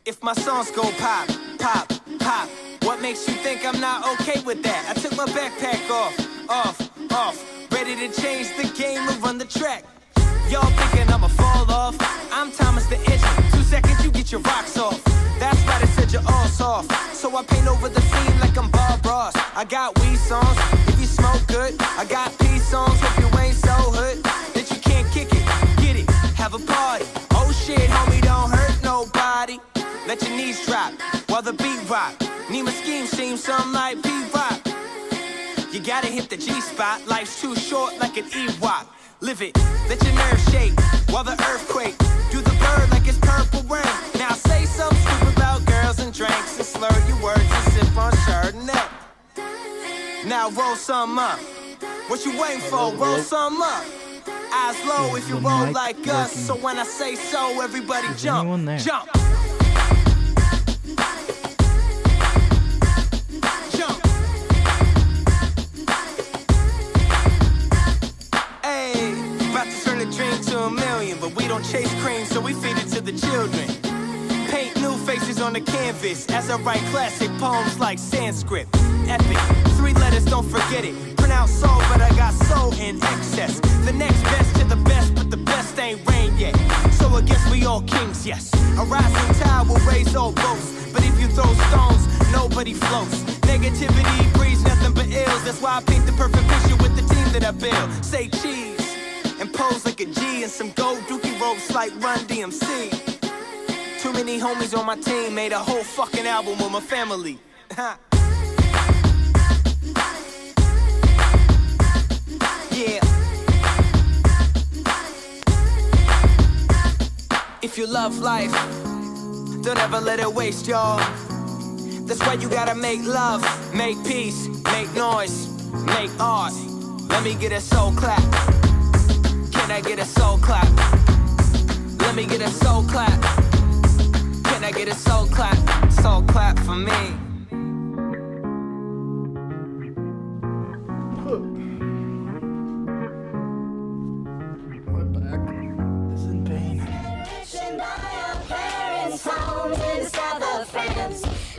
If my songs go pop, pop, pop, what makes you think I'm not okay with that? I took my backpack off, ready to change the game and run the track. Y'all thinking I'ma fall off? I'm Thomas the Engine. 2 seconds, you get your rocks off. That's why they said you're all soft. So I paint over the scene like I'm Bob Ross. I got weed songs, if you smoke good. I got peace songs, hope you ain't so hood that you can't kick it, get it, have a party. Oh shit, homie, don't hurt nobody. Let your knees drop while the beat rock. Need my scheme seem something like P-Rock. You gotta hit the G-spot. Life's too short like an Ewok. Live it, let your nerves shake while the earthquake. Do the bird like it's purple rain. Now say something stupid about girls and drinks and slur your words and sip on Chardonnay. Now roll some up. What you waiting for? Roll some up. Eyes low if you roll like us. So when I say so, everybody jump, jump. A million, but we don't chase cream, so we feed it to the children. Paint new faces on the canvas as I write classic poems like Sanskrit. Epic, 3 letters, don't forget it. Pronounce soul, but I got soul in excess. The next best to the best, but the best ain't rain yet. So I guess we all kings, yes. A rising tide will raise all boats, but if you throw stones, nobody floats. Negativity breeds nothing but ills. That's why I paint the perfect picture with the team that I build. Say cheese and pose like a G and some gold dookie ropes like Run DMC. Too many homies on my team, made a whole fucking album with my family. Yeah. If you love life, don't ever let it waste, y'all. That's why you gotta make love, make peace, make noise, make art. Let me get a soul clap. Can I get a soul clap? Let me get a soul clap. Can I get a soul clap? Soul clap for me. My back is in pain.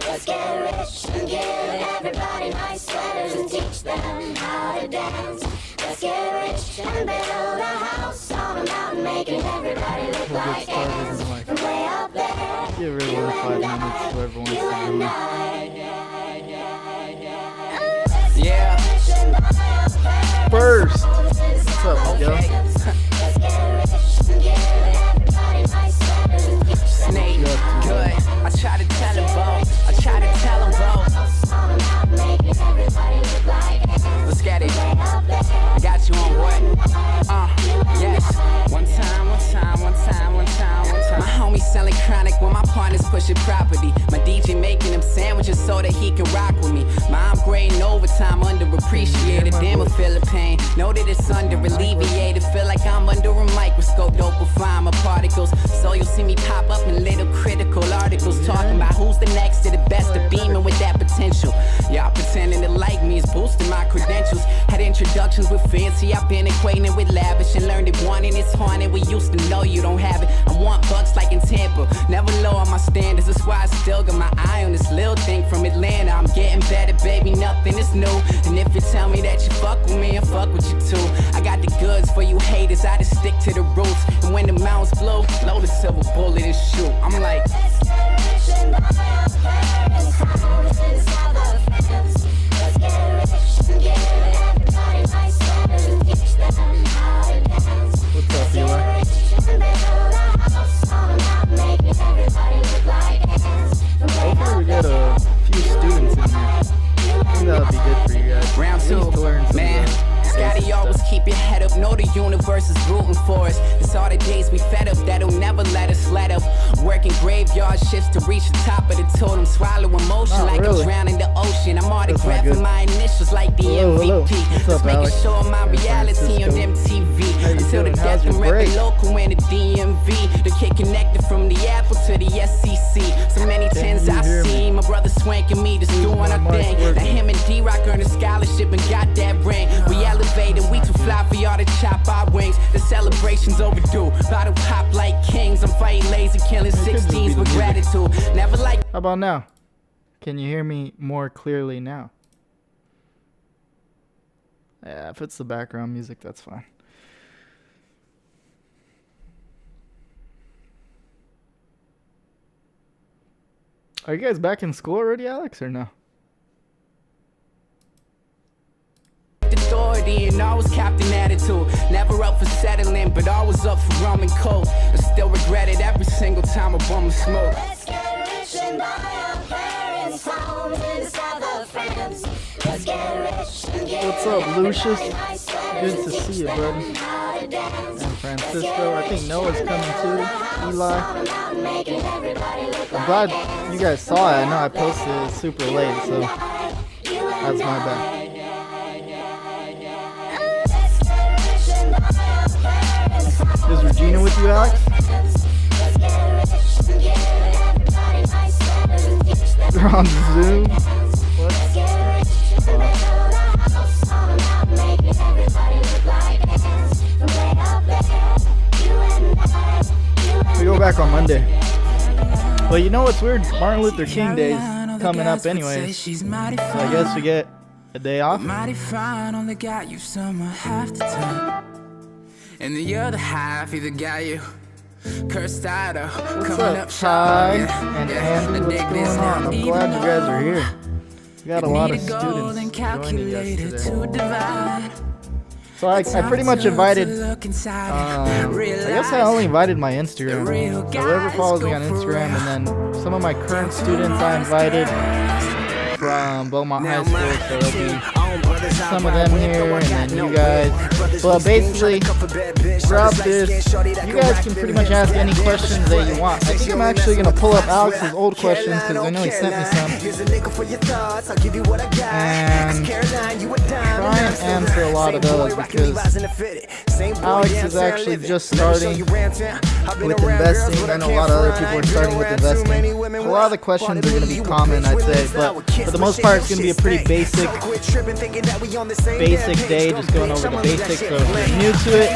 Let's get rich and give everybody nice sweaters and teach them how to dance. Let's get rich and build a house on a mountain, making everybody look like ants. From way up there, Get rid of 5 minutes, whoever wants to do it. Yeah. First, what's up, yo? Let's get rich and give everybody nice sweaters and teach them. Snake, good. I try to tell him both. I try to tell him both. On a mountain, making everybody look like ants. Let's get it. I got you on what? Yes. One time. My homie selling chronic when my partners pushing property. My DJ making them sandwiches so that he can rock with me. Mom grading overtime, underappreciated. Damn, I feel the pain. Know that it's under alleviated. Feel like I'm under a microscope. Dopify my particles. So you'll see me pop up in little critical articles talking about who's the next to the best of beaming with that potential. Y'all pretending to like me is boosting my credentials. Had introductions with fancy, I've been equating it with lavish and learned that wanting is haunted. We used to know you don't have it. I want bucks like in Tampa, never lower my standards. That's why I still got my eye on this little thing from Atlanta. I'm getting better, baby, nothing is new. And if you tell me that you fuck with me, I fuck with you too. I got the goods for you haters, I just stick to the roots. And when the mountains blow, blow the silver bullet and shoot. I'm like, Let's get rich and buy our parents' houses, other friends. Let's get rich and give everybody nice sweaters and teach them how to dance. What's up, Eli? Let's get rich and build a house on a mountain, making everybody look like ants. Hopefully we get a few students in here. I think that'll be good for you guys. round At least to two, learn some man. Scotty always keep your head up. Know the universe is rooting for us. It's all the days we fed up that'll never let us let up. Working graveyard shifts to reach the top of the totem. Swallow emotion Not like really. I'm drowning the ocean. I'm That's not autographing good. my initials like the Hello. MVP. What's Just up, making Alex? sure my San reality on Francisco. MTV. How you Until the doing? death How's your and rep break? the local and the DMV. The kid connected from the Apple to the SEC. So many tens you I've hear me? seen. My brother swanking me, just doing my our mic thing. working? Now him and D-Rock earned a scholarship and got that ring. We elevated, we too fly for y'all to chop our wings. The celebration's overdue. Bottle pop like kings. I'm fighting lazy, killing It could just be 16s the with music attitude. Never like. How about now? Can you hear me more clearly now? Yeah, if it's the background music, that's fine. Are you guys back in school already, Alex, or no? Authority and always captain attitude. Never up for settling, but always up for rum and coke. I still regret it every single time I bum a smoke. Let's get rich and buy our parents' homes in the south of France. Let's get rich and get What's up, Lucius? nice Good to see you, buddy. And Francisco. I think Noah's coming too. Eli. I'm glad you guys saw it. I know I posted it super late, so that's my bad. Is Regina with you, Alex? They're on Zoom. What? We go back on Monday. Well, you know what's weird? Martin Luther King Day's coming up anyway. So I guess we get a day off. Mighty fine, only got you some I have to tell. And the other half either got you cursed out or What's coming up, up Ty short. and Andy? What's going on? I'm glad you guys are here. We got a lot of students joining us today. So I pretty much invited, I guess I only invited my Instagram. So whoever follows me on Instagram, and then some of my current students I invited from Beaumont High School, so there'll be some of them here, and then you guys. But basically, throughout this, you guys can pretty much ask any questions that you want. I think I'm actually going to pull up Alex's old questions, because I know he sent me some, and try and answer a lot of those, because Alex is actually just starting with investing. I know a lot of other people are starting with investing. A lot of the questions are going to be common, I'd say, but for the most part, it's going to be a pretty basic day, just going over the basics. So if you're new to it,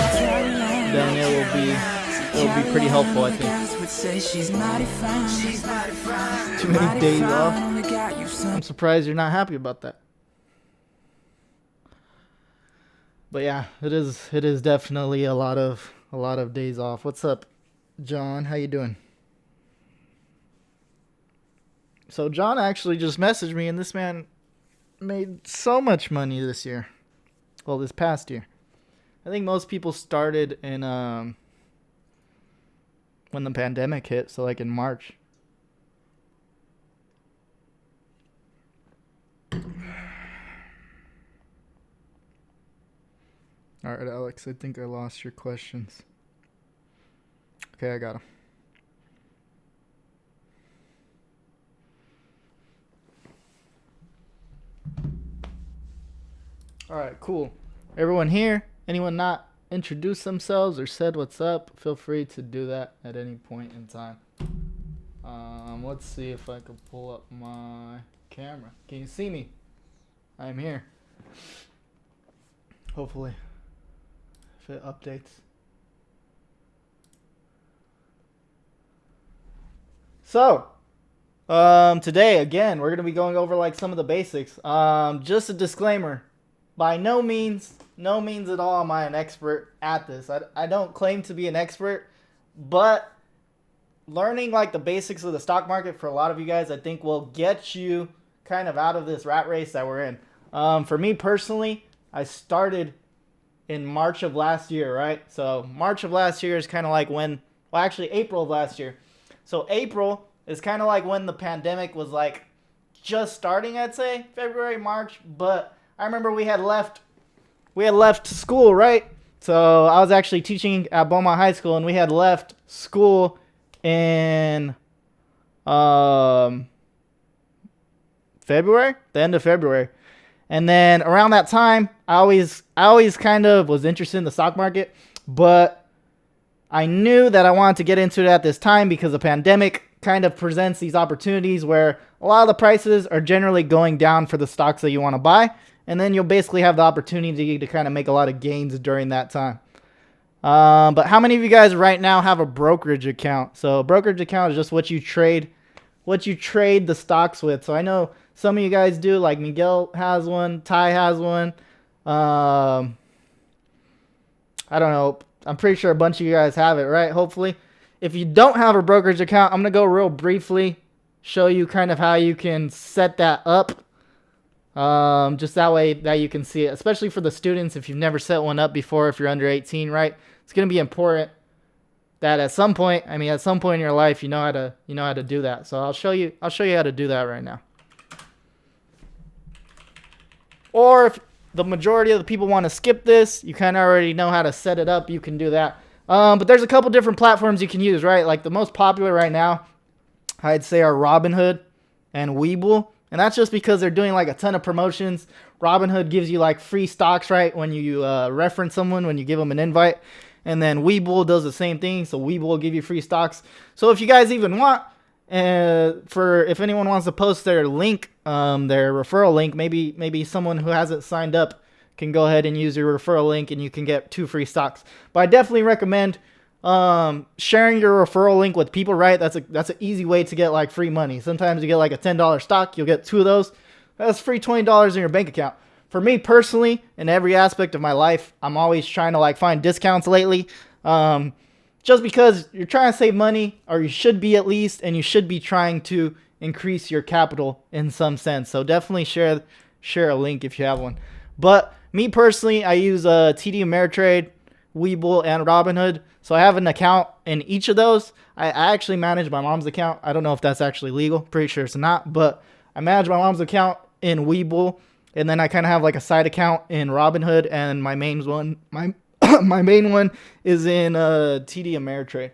then it will be pretty helpful, I think. Too many days off. I'm surprised you're not happy about that. But yeah, it is definitely a lot of days off. What's up, John? How you doing? So John actually just messaged me, and this man made so much money this year. Well, this past year. I think most people started in when the pandemic hit, so like in March. All right, Alex, I think I lost your questions. Okay, I got them. All right, cool. Everyone here, anyone not introduced themselves or said what's up, feel free to do that at any point in time. Let's see if I can pull up my camera. Can you see me? I'm here. Hopefully, if it updates. So, today, again, we're going to be going over like some of the basics. Just a disclaimer. By no means at all am I an expert at this. I don't claim to be an expert, but learning like the basics of the stock market for a lot of you guys, I think will get you kind of out of this rat race that we're in. For me personally, I started in March of last year, right? So March of last year is kind of like when, well, actually April of last year. So April is kind of like when the pandemic was like just starting, I'd say, February, March. But I remember we had left school, right? So I was actually teaching at Beaumont High School, and we had left school in February, the end of February. And then around that time, I always kind of was interested in the stock market, but I knew that I wanted to get into it at this time because the pandemic kind of presents these opportunities where a lot of the prices are generally going down for the stocks that you want to buy, and then you'll basically have the opportunity to kind of make a lot of gains during that time. But how many of you guys right now have a brokerage account? So a brokerage account is just what you trade what you trade the stocks with. So I know some of you guys do, like Miguel has one, Ty has one. I don't know. I'm pretty sure a bunch of you guys have it, right? Hopefully. If you don't have a brokerage account, I'm going to go real briefly, show you kind of how you can set that up. Just that way that you can see it, especially for the students. If you've never set one up before, if you're under 18, right? It's going to be important that at some point in your life, you know how to do that. So I'll show you how to do that right now. Or if the majority of the people want to skip this, you kind of already know how to set it up, you can do that. But there's a couple different platforms you can use, right? Like the most popular right now, I'd say, are Robinhood and Webull. And that's just because they're doing like a ton of promotions. Robinhood gives you like free stocks, right, when you reference someone, when you give them an invite. And then Webull does the same thing. So Webull will give you free stocks. So if you guys even want, if anyone wants to post their link, their referral link, maybe someone who hasn't signed up can go ahead and use your referral link and you can get 2 free stocks. But I definitely recommend sharing your referral link with people, right? That's an easy way to get like free money. Sometimes you get like a $10 stock, you'll get 2 of those. That's free $20 in your bank account. For me personally, in every aspect of my life, I'm always trying to like find discounts lately. Just because you're trying to save money, or you should be at least, and you should be trying to increase your capital in some sense. So definitely share a link if you have one. But me personally, I use TD Ameritrade, Webull, and Robinhood. So I have an account in each of those. I actually manage my mom's account. I don't know if that's actually legal. Pretty sure it's not. But I manage my mom's account in Webull, and then I kind of have like a side account in Robinhood, and my main one, my main one is in TD Ameritrade.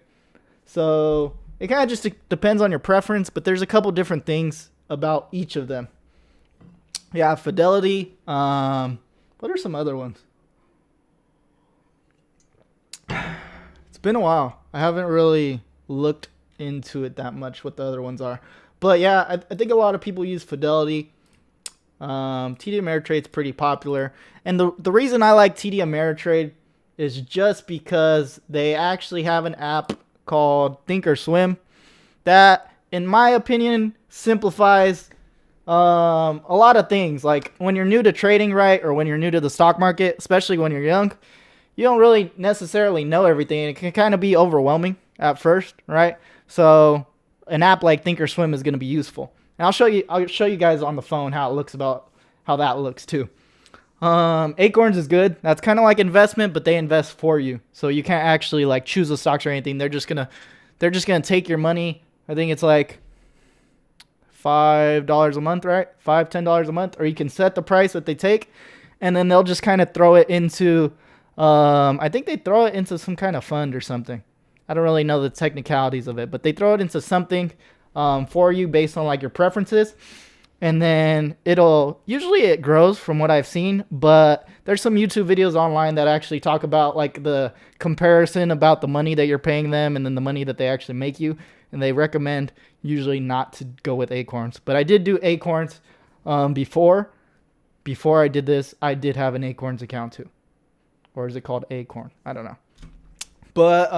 So it kind of just depends on your preference, but there's a couple different things about each of them. Yeah, Fidelity. What are some other ones? It's been a while. I haven't really looked into it that much, what the other ones are. But yeah, I think a lot of people use Fidelity. TD Ameritrade's pretty popular. And the reason I like TD Ameritrade is just because they actually have an app called Thinkorswim that, in my opinion, simplifies a lot of things. Like when you're new to trading, right, or when you're new to the stock market, especially when you're young, you don't really necessarily know everything. It can kind of be overwhelming at first, right? So an app like Thinkorswim is going to be useful. And I'll show you guys on the phone how that looks too. Acorns is good. That's kind of like investment, but they invest for you. So you can't actually like choose the stocks or anything. They're just gonna take your money. I think it's like $5 a month, right? $10 a month, or you can set the price that they take, and then they'll just kind of throw it into, I think they throw it into some kind of fund or something. I don't really know the technicalities of it, but they throw it into something for you based on like your preferences. And then usually it grows from what I've seen, but there's some YouTube videos online that actually talk about like the comparison about the money that you're paying them and then the money that they actually make you. And they recommend usually not to go with Acorns. But I did do Acorns before I did this. I did have an Acorns account too. Or is it called Acorn? I don't know. But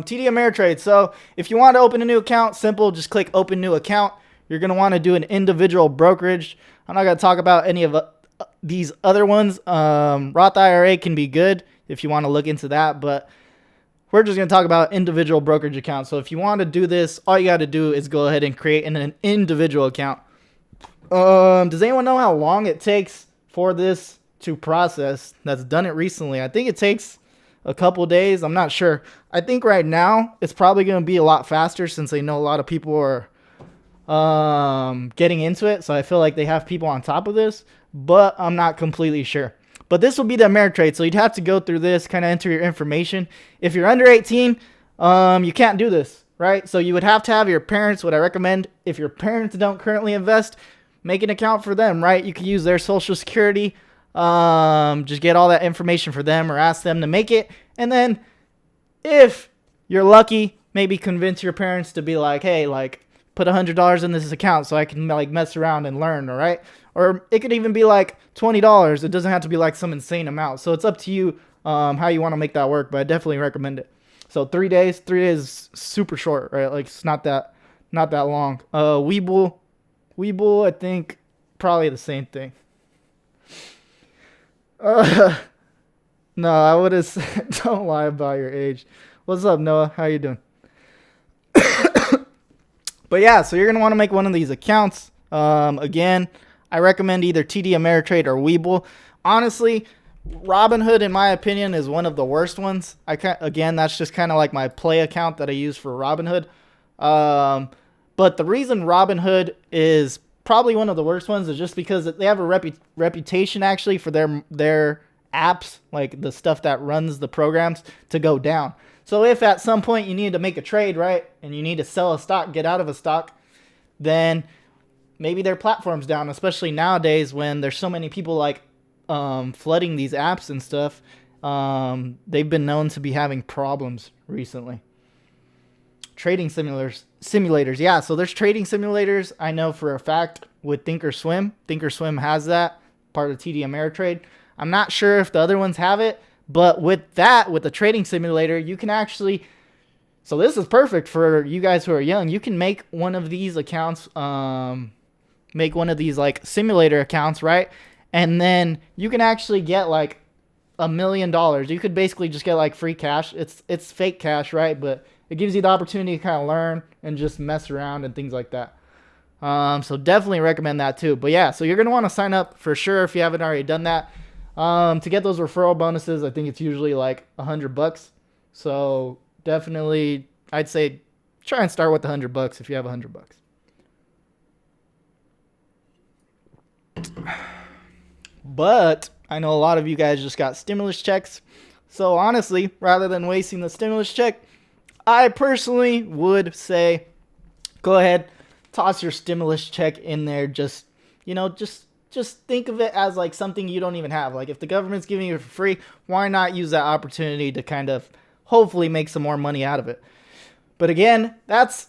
TD Ameritrade. So if you want to open a new account, simple, just click open new account. You're going to want to do an individual brokerage. I'm not going to talk about any of these other ones. Roth IRA can be good if you want to look into that, but we're just going to talk about individual brokerage accounts. So if you want to do this, all you got to do is go ahead and create an individual account. Does anyone know how long it takes for this to process that's done it recently? I think it takes a couple days. I'm not sure. I think right now it's probably going to be a lot faster since they know a lot of people are getting into it. So I feel like they have people on top of this, but I'm not completely sure. But this will be the Ameritrade. So you'd have to go through this, kind of enter your information. If you're under 18, you can't do this, right? So you would have to have your parents. What I recommend, if your parents don't currently invest, make an account for them, right? You can use their social security. Just get all that information for them or ask them to make it. And then if you're lucky, maybe convince your parents to be like, hey, like, put $100 in this account so I can like mess around and learn, all right? Or it could even be like $20. It doesn't have to be like some insane amount. So it's up to you how you want to make that work, but I definitely recommend it. So 3 days is super short, right? Like it's not that not that long. Webull, I think probably the same thing. No, I would have said, don't lie about your age. What's up, Noah? How you doing? But yeah, so you're going to want to make one of these accounts. Again, I recommend either TD Ameritrade or Webull. Honestly, Robinhood, in my opinion, is one of the worst ones. Again, that's just kind of like my play account that I use for Robinhood. But the reason Robinhood is probably one of the worst ones is just because they have a reputation actually for their apps, like the stuff that runs the programs, to go down. So if at some point you need to make a trade, right, and you need to sell a stock, get out of a stock, then maybe their platform's down, especially nowadays when there's so many people like flooding these apps and stuff. They've been known to be having problems recently. Trading simulators. Yeah, so there's trading simulators, I know for a fact, with Thinkorswim. Thinkorswim has that, part of TD Ameritrade. I'm not sure if the other ones have it, but with the trading simulator, you can actually, so this is perfect for you guys who are young. You can make one of these accounts, make one of these like simulator accounts, right? And then you can actually get like $1 million. You could basically just get like free cash. It's fake cash, right? But it gives you the opportunity to kind of learn and just mess around and things like that. So definitely recommend that too. But yeah, so you're going to want to sign up for sure if you haven't already done that. To get those referral bonuses, I think it's usually like $100. So definitely, I'd say try and start with $100 if you have $100. But I know a lot of you guys just got stimulus checks. So honestly, rather than wasting the stimulus check, I personally would say go ahead, toss your stimulus check in there. Just think of it as like something you don't even have. Like if the government's giving you it for free, why not use that opportunity to kind of hopefully make some more money out of it? But again, that's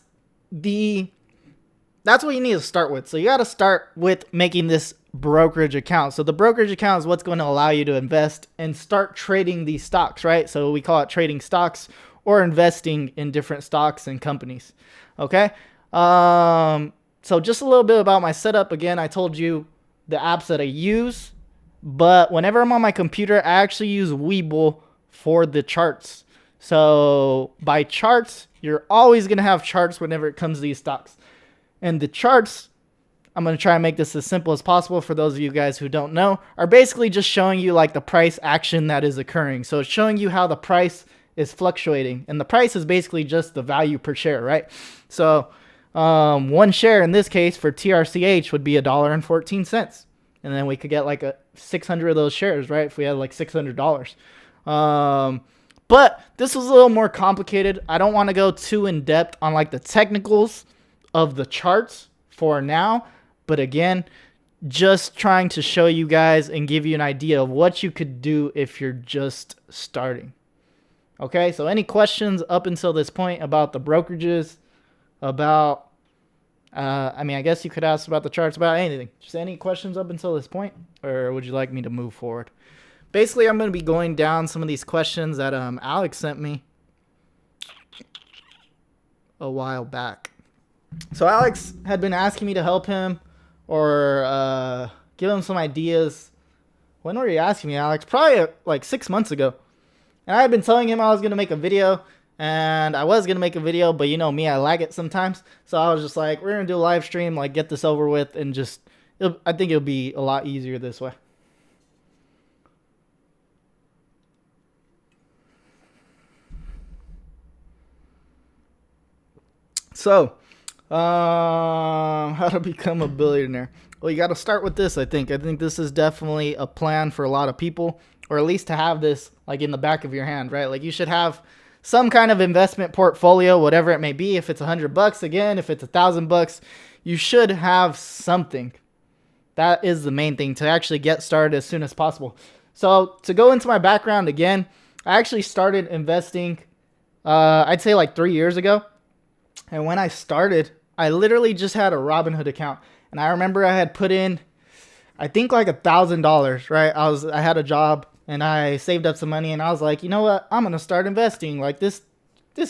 what you need to start with. So you got to start with making this brokerage account. So the brokerage account is what's going to allow you to invest and start trading these stocks, right? So we call it trading stocks or investing in different stocks and companies. Okay. So just a little bit about my setup. Again, I told you the apps that I use, but whenever I'm on my computer, I actually use Webull for the charts. So by charts, you're always going to have charts whenever it comes to these stocks. And the charts, I'm going to try and make this as simple as possible for those of you guys who don't know, are basically just showing you like the price action that is occurring. So it's showing you how the price is fluctuating. And the price is basically just the value per share, right? So one share in this case for TRCH would be $1.14. And then we could get like 600 of those shares, right? If we had like $600. But this was a little more complicated. I don't want to go too in depth on like the technicals of the charts for now. But again, just trying to show you guys and give you an idea of what you could do if you're just starting. Okay, so any questions up until this point about the brokerages, about, I guess you could ask about the charts, about anything. Just any questions up until this point, or would you like me to move forward? Basically, I'm going to be going down some of these questions that Alex sent me a while back. So Alex had been asking me to help him or give him some ideas. When were you asking me, Alex? Probably like 6 months ago. And I had been telling him I was going to make a video, and I was going to make a video, but you know me, I lag it sometimes. So I was just like, we're going to do a live stream, like get this over with, and just, I think it'll be a lot easier this way. So, how to become a billionaire? Well, you got to start with this, I think. I think this is definitely a plan for a lot of people, or at least to have this like in the back of your hand, right? Like you should have some kind of investment portfolio, whatever it may be. If it's $100, again, if it's $1,000, you should have something. That is the main thing, to actually get started as soon as possible. So to go into my background again, I actually started investing, I'd say like 3 years ago. And when I started, I literally just had a Robinhood account. And I remember I had put in, I think like $1,000, right? I had a job and I saved up some money and I was like, you know what? I'm going to start investing. Like this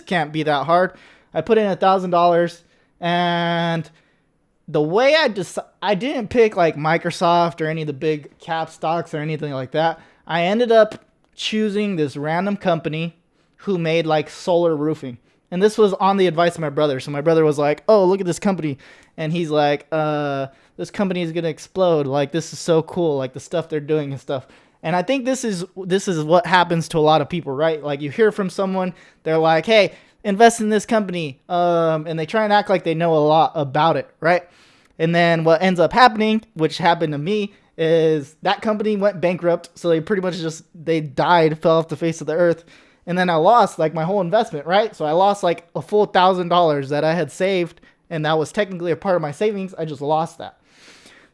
can't be that hard. I put in $1,000 And the way I didn't pick like Microsoft or any of the big cap stocks or anything like that. I ended up choosing this random company who made like solar roofing. And this was on the advice of my brother. So my brother was like, oh, look at this company. And he's like, this company is going to explode. Like, this is so cool. Like the stuff they're doing and stuff. And I think this is what happens to a lot of people, right? Like you hear from someone, they're like, hey, invest in this company. And they try and act like they know a lot about it, right? And then what ends up happening, which happened to me, is that company went bankrupt. So they pretty much they died, fell off the face of the earth. And then I lost like my whole investment, right? So I lost like a full $1,000 that I had saved. And that was technically a part of my savings. I just lost that.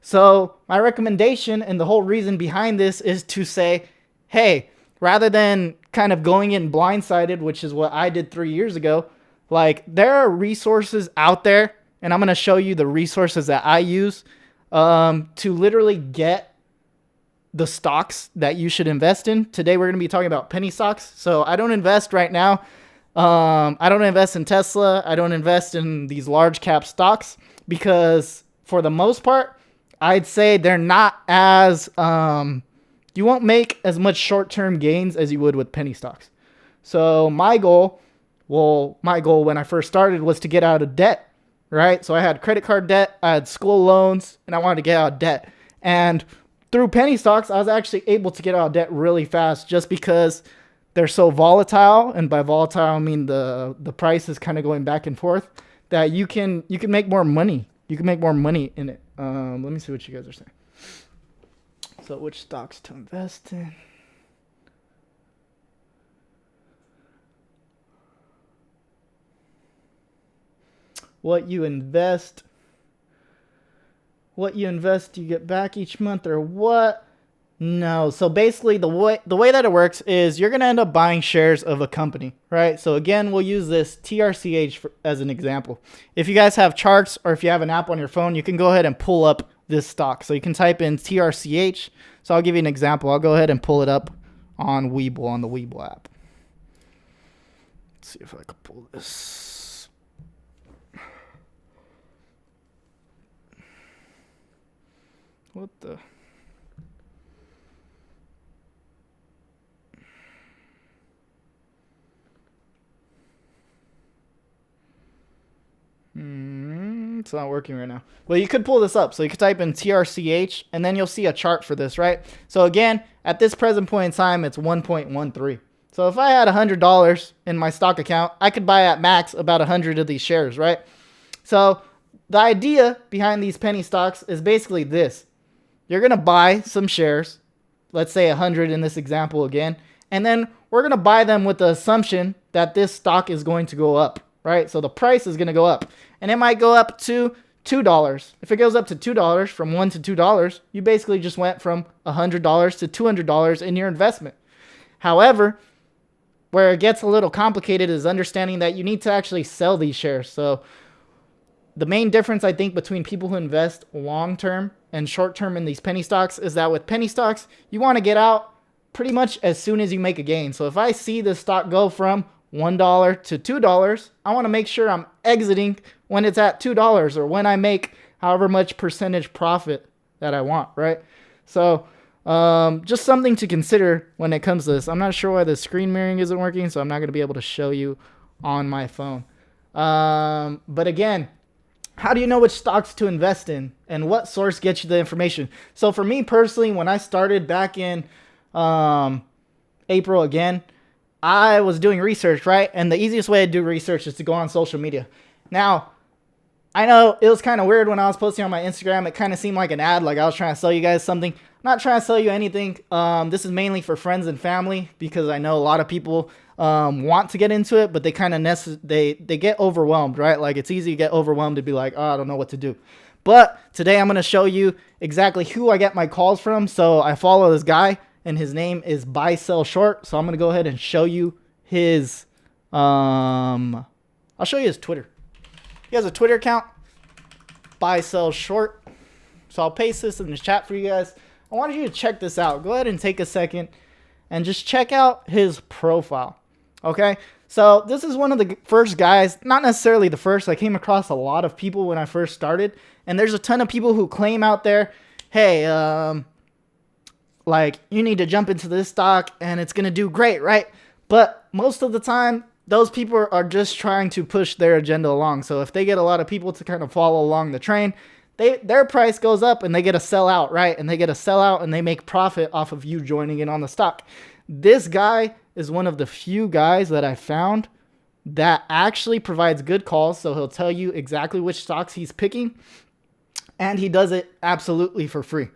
So my recommendation and the whole reason behind this is to say, hey, rather than kind of going in blindsided, which is what I did 3 years ago, like there are resources out there. And I'm going to show you the resources that I use to literally get the stocks that you should invest in. Today, we're going to be talking about penny stocks. So I don't invest right now. I don't invest in Tesla. I don't invest in these large cap stocks because for the most part, I'd say they're not as, you won't make as much short-term gains as you would with penny stocks. So my goal when I first started was to get out of debt. Right? So I had credit card debt, I had school loans, and I wanted to get out of debt. And through penny stocks, I was actually able to get out of debt really fast just because they're so volatile. And by volatile, I mean the price is kind of going back and forth that you can make more money. You can make more money in it. Let me see what you guys are saying. So which stocks to invest in? What you invest, you get back each month or what? No. So basically the way that it works is you're going to end up buying shares of a company, right? So again, we'll use this TRCH as an example. If you guys have charts or if you have an app on your phone, you can go ahead and pull up this stock. So you can type in TRCH. So I'll give you an example. I'll go ahead and pull it up on Webull, on the Webull app. Let's see if I can pull this. What the? It's not working right now. Well, you could pull this up. So you could type in TRCH, and then you'll see a chart for this, right? So again, at this present point in time, it's 1.13. So if I had $100 in my stock account, I could buy at max about 100 of these shares, right? So the idea behind these penny stocks is basically this. You're going to buy some shares, let's say 100 in this example again, and then we're going to buy them with the assumption that this stock is going to go up, right? So the price is going to go up, and it might go up to $2. If it goes up to $2, from $1 to $2, you basically just went from $100 to $200 in your investment. However, where it gets a little complicated is understanding that you need to actually sell these shares. So the main difference, I think, between people who invest long-term and short-term in these penny stocks is that with penny stocks, you want to get out pretty much as soon as you make a gain. So if I see the stock go from $1 to $2, I want to make sure I'm exiting when it's at $2 or when I make however much percentage profit that I want, right? So just something to consider when it comes to this. I'm not sure why the screen mirroring isn't working, so I'm not going to be able to show you on my phone. But again, how do you know which stocks to invest in and what source gets you the information? So for me personally, when I started back in April again, I was doing research, right? And the easiest way to do research is to go on social media. Now, I know it was kind of weird when I was posting on my Instagram. It kind of seemed like an ad, like I was trying to sell you guys something. I'm not trying to sell you anything. This is mainly for friends and family because I know a lot of people want to get into it, but they kind of they get overwhelmed, right? Like it's easy to get overwhelmed to be like, oh, I don't know what to do. But today I'm going to show you exactly who I get my calls from. So I follow this guy and his name is BuySellShort. So I'm going to go ahead and show you his, I'll show you his Twitter. He has a Twitter account, BuySellShort. So I'll paste this in the chat for you guys. I want you to check this out. Go ahead and take a second and just check out his profile. Okay, So this is one of the first guys, not necessarily the first. I came across a lot of people when I first started, and there's a ton of people who claim out there, hey, like you need to jump into this stock and it's going to do great, right? But most of the time, those people are just trying to push their agenda along. So if they get a lot of people to kind of follow along the train, their price goes up and they get a sell out, right? And they get a sell out and they make profit off of you joining in on the stock. This guy is one of the few guys that I found that actually provides good calls. So he'll tell you exactly which stocks he's picking, and he does it absolutely for free.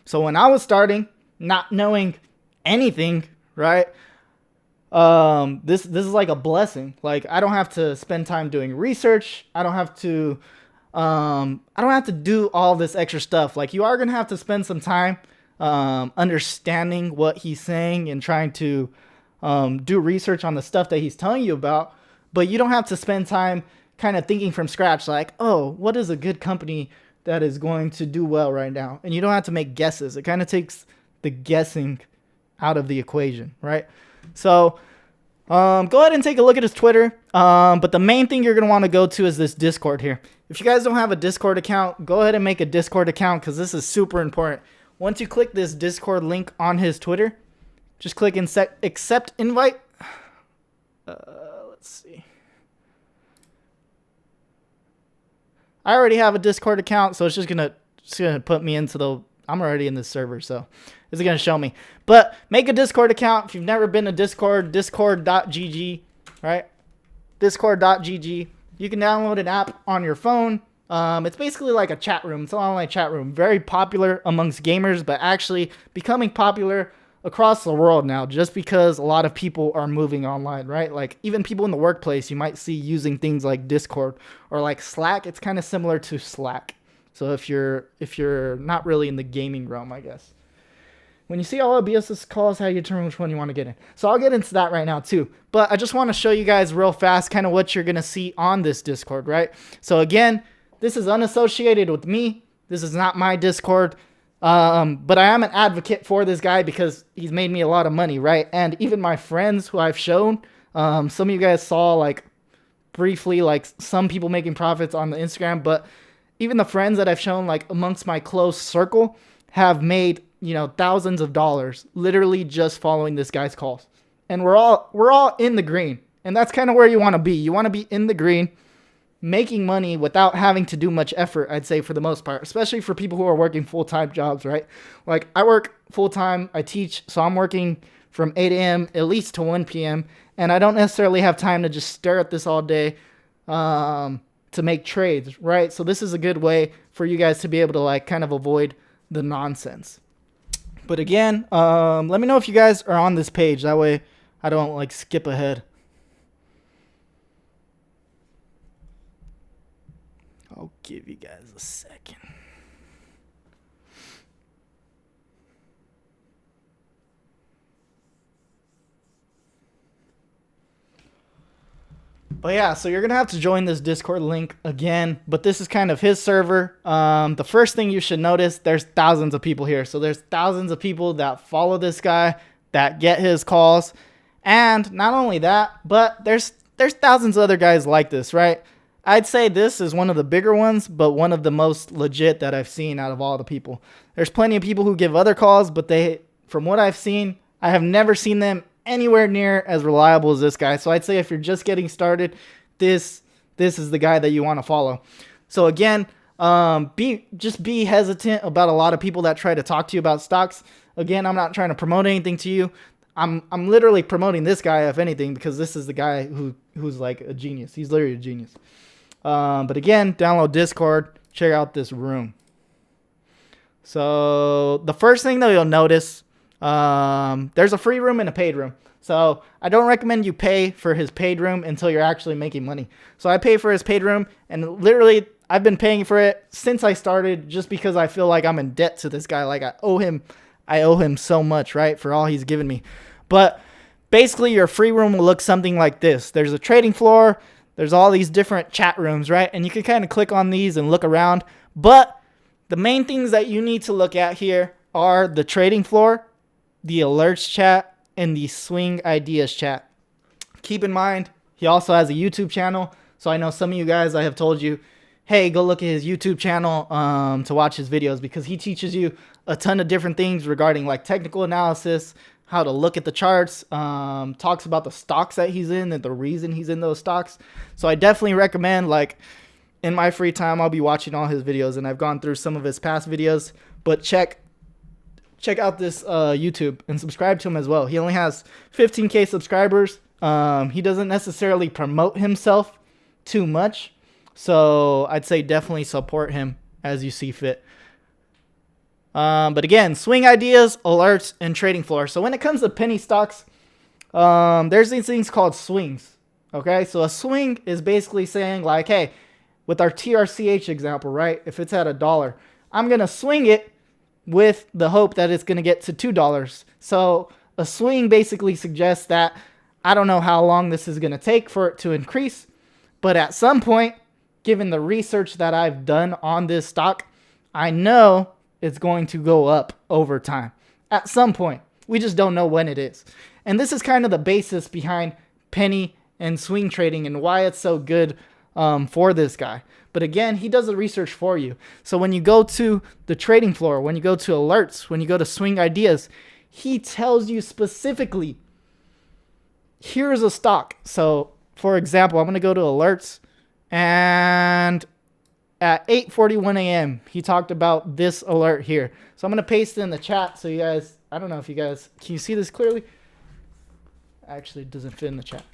So when I was starting, not knowing anything, right? This is like a blessing. Like I don't have to spend time doing research. I don't have to do all this extra stuff. Like you are going to have to spend some time understanding what he's saying and trying to do research on the stuff that he's telling you about, but you don't have to spend time kind of thinking from scratch like, oh, what is a good company that is going to do well right now? And you don't have to make guesses. It kind of takes the guessing out of the equation, right? So go ahead and take a look at his Twitter. But the main thing you're going to want to go to is this Discord here. If you guys don't have a Discord account, go ahead and make a Discord account because this is super important. Once you click this Discord link on his Twitter, just click accept invite. Let's see. I already have a Discord account, so it's just gonna put me into the. I'm already in this server, so it's gonna show me. But make a Discord account if you've never been to Discord. Discord.gg, right? Discord.gg. You can download an app on your phone. It's basically like a chat room. It's an online chat room. Very popular amongst gamers, but actually becoming popular across the world now just because a lot of people are moving online, right? Like even people in the workplace you might see using things like Discord or like Slack. It's kind of similar to Slack. So if you're not really in the gaming realm, I guess. When you see all OBS calls, how you determine which one you want to get in. So I'll get into that right now too. But I just want to show you guys real fast kind of what you're going to see on this Discord, right? So again, this is unassociated with me. This is not my Discord. But I am an advocate for this guy because he's made me a lot of money, right? And even my friends who I've shown, some of you guys saw like briefly like some people making profits on the Instagram, but even the friends that I've shown like amongst my close circle have made, you know, thousands of dollars literally just following this guy's calls. And we're all in the green. And that's kind of where you want to be. You want to be in the green, making money without having to do much effort, I'd say, for the most part, especially for people who are working full-time jobs, right? Like I work full-time, I teach, so I'm working from 8 a.m. at least to 1 p.m. and I don't necessarily have time to just stare at this all day to make trades, right? So this is a good way for you guys to be able to like kind of avoid the nonsense. But again, let me know if you guys are on this page. That way I don't like skip ahead. I'll give you guys a second. But yeah, so you're going to have to join this Discord link again, but this is kind of his server. The first thing you should notice, there's thousands of people here. So there's thousands of people that follow this guy, that get his calls. And not only that, but there's thousands of other guys like this, right? I'd say this is one of the bigger ones, but one of the most legit that I've seen out of all the people. There's plenty of people who give other calls, but from what I've seen, I have never seen them anywhere near as reliable as this guy. So I'd say if you're just getting started, this is the guy that you want to follow. So again, be hesitant about a lot of people that try to talk to you about stocks. Again, I'm not trying to promote anything to you. I'm literally promoting this guy, if anything, because this is the guy who's like a genius. He's literally a genius. But again, download Discord, check out this room. So the first thing that you'll notice, there's a free room and a paid room. So I don't recommend you pay for his paid room until you're actually making money. So I pay for his paid room, and literally I've been paying for it since I started just because I feel like I'm in debt to this guy. Like I owe him so much, right, for all he's given me. But basically your free room will look something like this. There's a trading floor. There's all these different chat rooms, right? And you can kind of click on these and look around. But the main things that you need to look at here are the trading floor, the alerts chat, and the swing ideas chat. Keep in mind, He also has a YouTube channel. So I know some of you guys, I have told you, hey, go look at his YouTube channel to watch his videos, because he teaches you a ton of different things regarding like technical analysis, how to look at the charts, talks about the stocks that he's in and the reason he's in those stocks. So I definitely recommend, like, in my free time, I'll be watching all his videos, and I've gone through some of his past videos, but check out this YouTube and subscribe to him as well. He only has 15K subscribers. He doesn't necessarily promote himself too much, so I'd say definitely support him as you see fit. But again, swing ideas, alerts, and trading floor. So when it comes to penny stocks, there's these things called swings. Okay, so a swing is basically saying like, hey, with our TRCH example, right? If it's at $1, I'm gonna swing it with the hope that it's gonna get to $2. So a swing basically suggests that I don't know how long this is gonna take for it to increase, but at some point, given the research that I've done on this stock, I know it's going to go up over time. At some point. We just don't know when it is. And this is kind of the basis behind penny and swing trading and why it's so good for this guy. But again, he does the research for you. So when you go to the trading floor, when you go to alerts, when you go to swing ideas, he tells you specifically, here's a stock. So for example, I'm going to go to alerts, and at 8:41 a.m., he talked about this alert here. So I'm going to paste it in the chat so you guys, I don't know if you guys, can you see this clearly? Actually, it doesn't fit in the chat.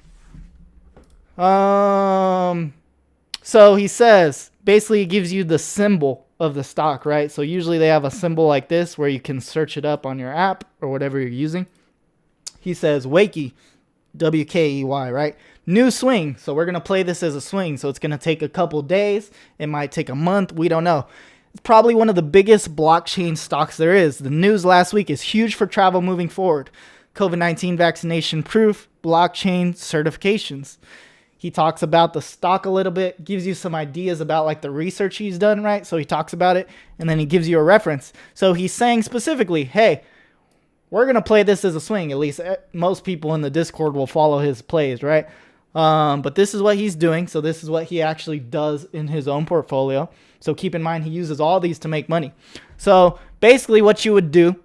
So he says, basically it gives you the symbol of the stock, right? So usually they have a symbol like this where you can search it up on your app or whatever you're using. He says, Wakey, W-K-E-Y, right? New swing. So we're going to play this as a swing. So it's going to take a couple days. It might take a month. We don't know. It's probably one of the biggest blockchain stocks there is. The news last week is huge for travel moving forward. COVID-19 vaccination proof, blockchain certifications. He talks about the stock a little bit, gives you some ideas about like the research he's done, right? So he talks about it, and then he gives you a reference. So he's saying specifically, hey, we're going to play this as a swing. At least most people in the Discord will follow his plays, right? But this is what he's doing. So this is what he actually does in his own portfolio. So keep in mind, he uses all these to make money. So basically what you would do,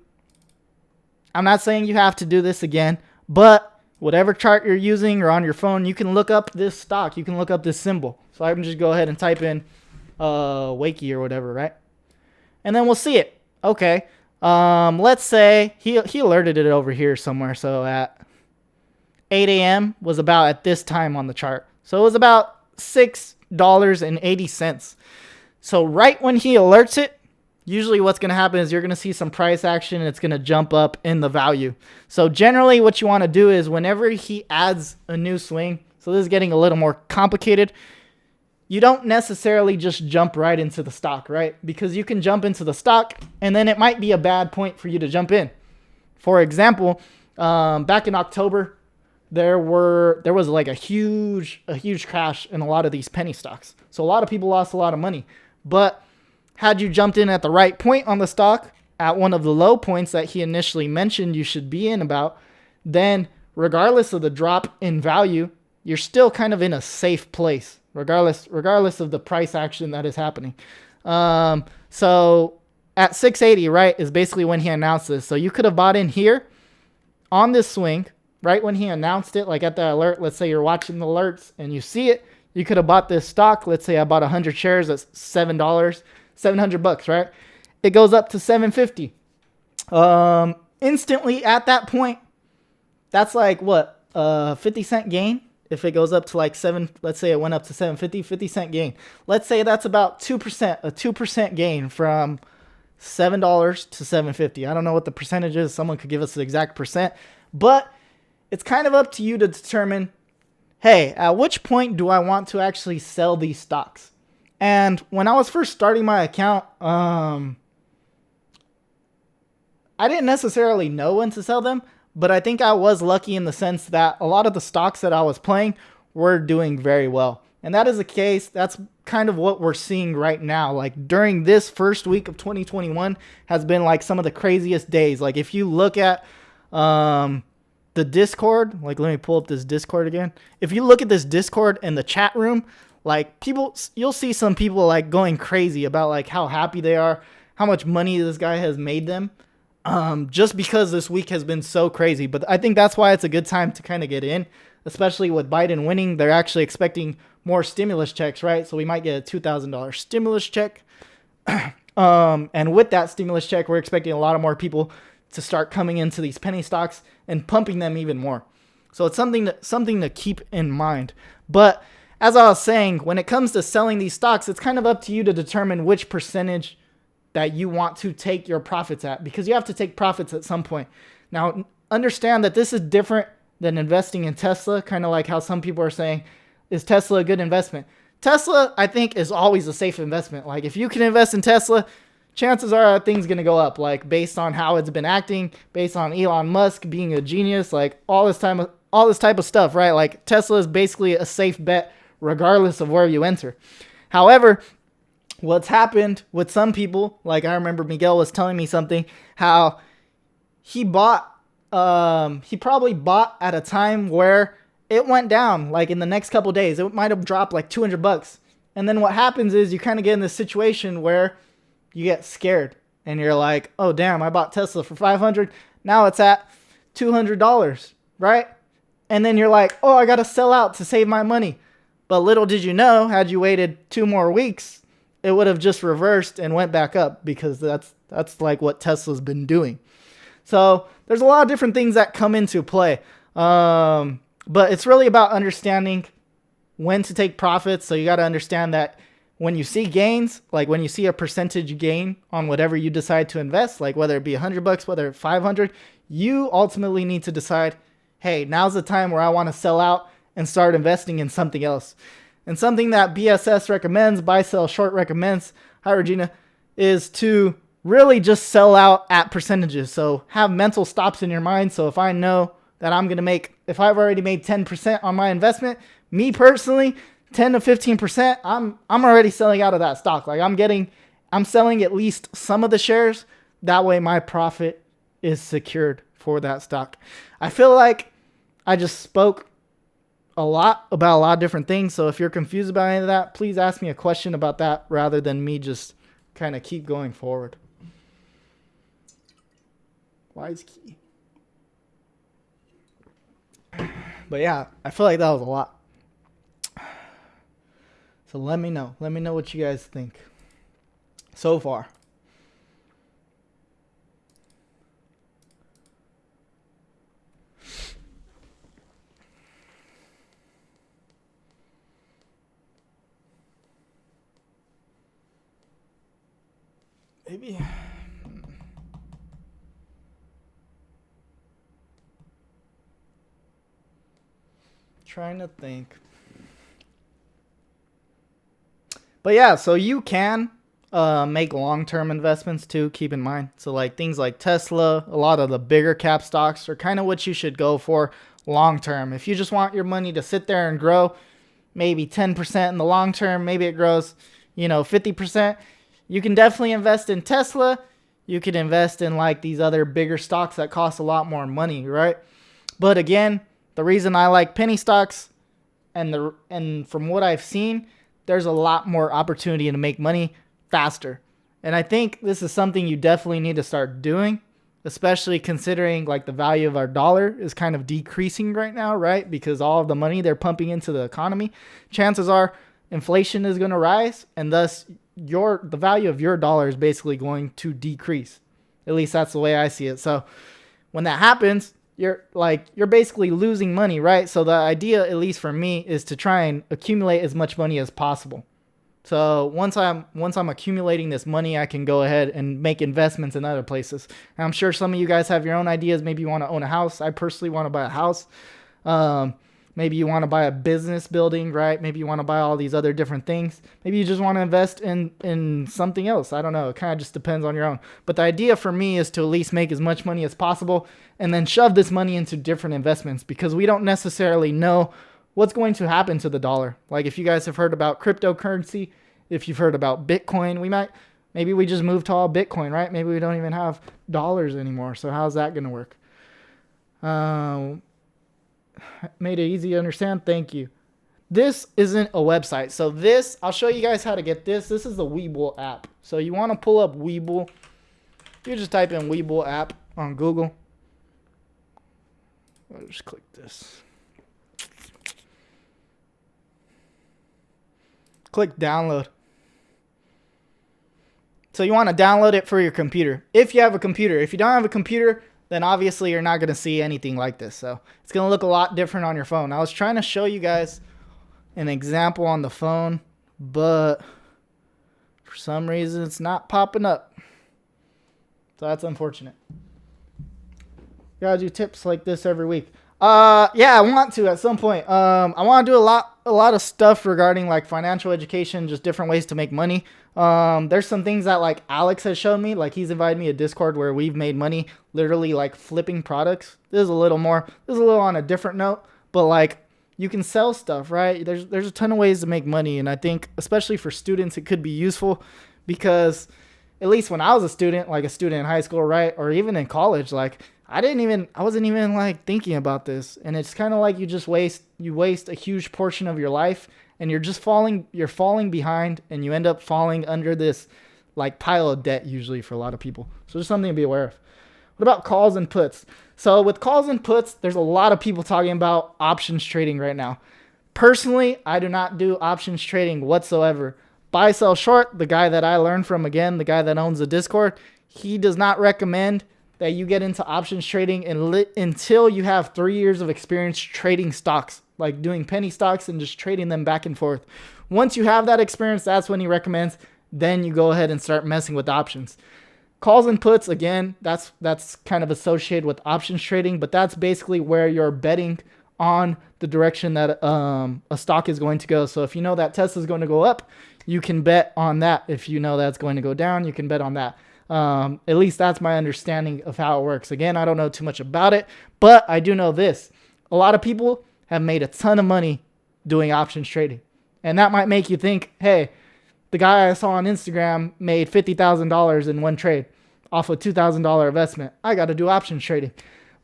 I'm not saying you have to do this again, but whatever chart you're using or on your phone, you can look up this stock. You can look up this symbol. So I can just go ahead and type in Wakey or whatever, right? And then we'll see it. Okay. Let's say he alerted it over here somewhere. So at 8 a.m. was about at this time on the chart. So it was about $6.80. So right when he alerts it, usually what's going to happen is you're going to see some price action and it's going to jump up in the value. So generally what you want to do is whenever he adds a new swing, so this is getting a little more complicated, you don't necessarily just jump right into the stock, right? Because you can jump into the stock and then it might be a bad point for you to jump in. For example, back in October, there was like a huge crash in a lot of these penny stocks. So a lot of people lost a lot of money. But had you jumped in at the right point on the stock, at one of the low points that he initially mentioned you should be in about, then regardless of the drop in value, you're still kind of in a safe place, regardless of the price action that is happening. So at 680, right, is basically when he announced this. So you could have bought in here on this swing, right when he announced it, like at the alert. Let's say you're watching the alerts and you see it. You could have bought this stock. Let's say I bought 100 shares at $7, $700, right? It goes up to $750. Instantly at that point, that's like what, 50-cent gain? If it goes up to like let's say it went up to 750, 50-cent gain. Let's say that's about 2%, a 2% gain from $7 to $750. I don't know what the percentage is. Someone could give us the exact percent, but it's kind of up to you to determine, hey, at which point do I want to actually sell these stocks? And when I was first starting my account, I didn't necessarily know when to sell them, but I think I was lucky in the sense that a lot of the stocks that I was playing were doing very well. And that is the case. That's kind of what we're seeing right now. Like during this first week of 2021 has been like some of the craziest days. Like if you look at the Discord, like let me pull up this Discord again. If you look at this Discord in the chat room, like you'll see some people like going crazy about like how happy they are, how much money this guy has made them, just because this week has been so crazy. But I think that's why it's a good time to kind of get in, especially with Biden winning. They're actually expecting more stimulus checks, right? So we might get a $2,000 stimulus check. And with that stimulus check, we're expecting a lot of more people to start coming into these penny stocks and pumping them even more. So it's something to keep in mind. But as I was saying, when it comes to selling these stocks, it's kind of up to you to determine which percentage that you want to take your profits at, because you have to take profits at some point. Now, understand that this is different than investing in Tesla, kind of like how some people are saying, is Tesla a good investment? Tesla, I think, is always a safe investment. Like, if you can invest in Tesla, chances are that thing's going to go up, like, based on how it's been acting, based on Elon Musk being a genius, like, all this type of stuff, right? Like, Tesla is basically a safe bet regardless of where you enter. However, what's happened with some people, like I remember Miguel was telling me something, how he probably bought at a time where it went down, like in the next couple days. It might have dropped like $200. And then what happens is you kind of get in this situation where you get scared and you're like, oh damn, I bought Tesla for $500. Now it's at $200, right? And then you're like, oh, I got to sell out to save my money. But little did you know, had you waited 2 more weeks, it would have just reversed and went back up, because that's like what Tesla's been doing. So there's a lot of different things that come into play. But it's really about understanding when to take profits. So you got to understand that when you see gains, like when you see a percentage gain on whatever you decide to invest, like whether it be $100, whether it's 500, you ultimately need to decide, hey, now's the time where I want to sell out and start investing in something else. And something that BSS recommends, BuySellShort recommends, hi Regina, is to really just sell out at percentages. So have mental stops in your mind. So if I know that I'm going to make, if I've already made 10% on my investment, me personally, 10 to 15%, I'm already selling out of that stock. Like I'm selling at least some of the shares. That way my profit is secured for that stock. I feel like I just spoke a lot about a lot of different things. So if you're confused about any of that, please ask me a question about that rather than me just kind of keep going forward. Wise key. But yeah, I feel like that was a lot. So let me know. Let me know what you guys think so far. Maybe. Trying to think. But yeah, so you can make long-term investments too, keep in mind. So like things like Tesla, a lot of the bigger cap stocks are kind of what you should go for long-term. If you just want your money to sit there and grow, maybe 10% in the long term, maybe it grows, 50%. You can definitely invest in Tesla. You can invest in like these other bigger stocks that cost a lot more money, right? But again, the reason I like penny stocks and from what I've seen, there's a lot more opportunity to make money faster. And I think this is something you definitely need to start doing, especially considering like the value of our dollar is kind of decreasing right now, right? Because all of the money they're pumping into the economy, chances are inflation is going to rise, and thus the value of your dollar is basically going to decrease. At least that's the way I see it. So when that happens, you're basically losing money, right? So the idea, at least for me, is to try and accumulate as much money as possible. So once I'm accumulating this money, I can go ahead and make investments in other places. And I'm sure some of you guys have your own ideas. Maybe you want to own a house. I personally want to buy a house. Maybe you want to buy a business building, right? Maybe you want to buy all these other different things. Maybe you just want to invest in something else. I don't know. It kind of just depends on your own. But the idea for me is to at least make as much money as possible and then shove this money into different investments, because we don't necessarily know what's going to happen to the dollar. Like if you guys have heard about cryptocurrency, if you've heard about Bitcoin, maybe we just move to all Bitcoin, right? Maybe we don't even have dollars anymore. So how's that going to work? Made it easy to understand. Thank you. This isn't a website. So this, I'll show you guys how to get this. This is the Webull app. So you want to pull up Webull. You just type in Webull app on Google. I'll just click this. Click download. So you want to download it for your computer. If you have a computer. If you don't have a computer, then obviously you're not going to see anything like this. So it's going to look a lot different on your phone. I was trying to show you guys an example on the phone, but for some reason it's not popping up. So that's unfortunate. Gotta do tips like this every week. Yeah, I want to at some point. I want to do a lot of stuff regarding like financial education, just different ways to make money. There's some things that like Alex has shown me, like he's invited me to Discord where we've made money literally like flipping products. This is a little on a different note, but like you can sell stuff, right? There's a ton of ways to make money, and I think especially for students it could be useful because at least when I was a student, like a student in high school, right, or even in college, like I wasn't even like thinking about this, and it's kind of like you waste a huge portion of your life, and you're falling behind, and you end up falling under this like pile of debt usually for a lot of people. So just something to be aware of. What about calls and puts? So with calls and puts, there's a lot of people talking about options trading right now. Personally, I do not do options trading whatsoever. BuySellShort, the guy that I learned from, again, the guy that owns the Discord, he does not recommend that you get into options trading until you have 3 years of experience trading stocks, like doing penny stocks and just trading them back and forth. Once you have that experience, that's when he recommends, then you go ahead and start messing with options. Calls and puts, again, that's kind of associated with options trading, but that's basically where you're betting on the direction that a stock is going to go. So if you know that Tesla is going to go up, you can bet on that. If you know that's going to go down, you can bet on that. At least that's my understanding of how it works. Again, I don't know too much about it, but I do know this. A lot of people have made a ton of money doing options trading. And that might make you think, hey, the guy I saw on Instagram made $50,000 in one trade off a $2,000 investment. I got to do options trading.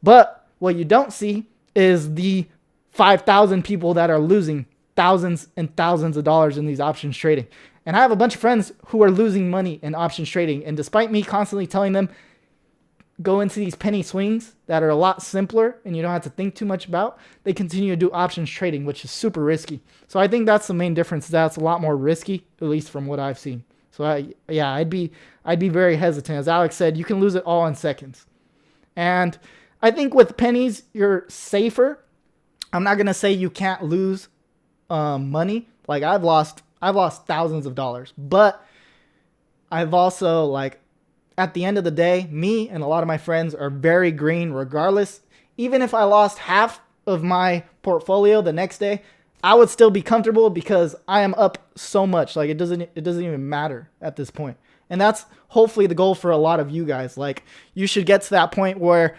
But what you don't see is the 5,000 people that are losing thousands and thousands of dollars in these options trading. And I have a bunch of friends who are losing money in options trading. And despite me constantly telling them, go into these penny swings that are a lot simpler and you don't have to think too much about, they continue to do options trading, which is super risky. So I think that's the main difference. That's a lot more risky, at least from what I've seen. So I'd be very hesitant. As Alex said, you can lose it all in seconds. And I think with pennies, you're safer. I'm not going to say you can't lose money. Like I've lost thousands of dollars, but I've also, like, at the end of the day, me and a lot of my friends are very green regardless. Even if I lost half of my portfolio the next day, I would still be comfortable because I am up so much. Like it doesn't even matter at this point. And that's hopefully the goal for a lot of you guys. Like you should get to that point where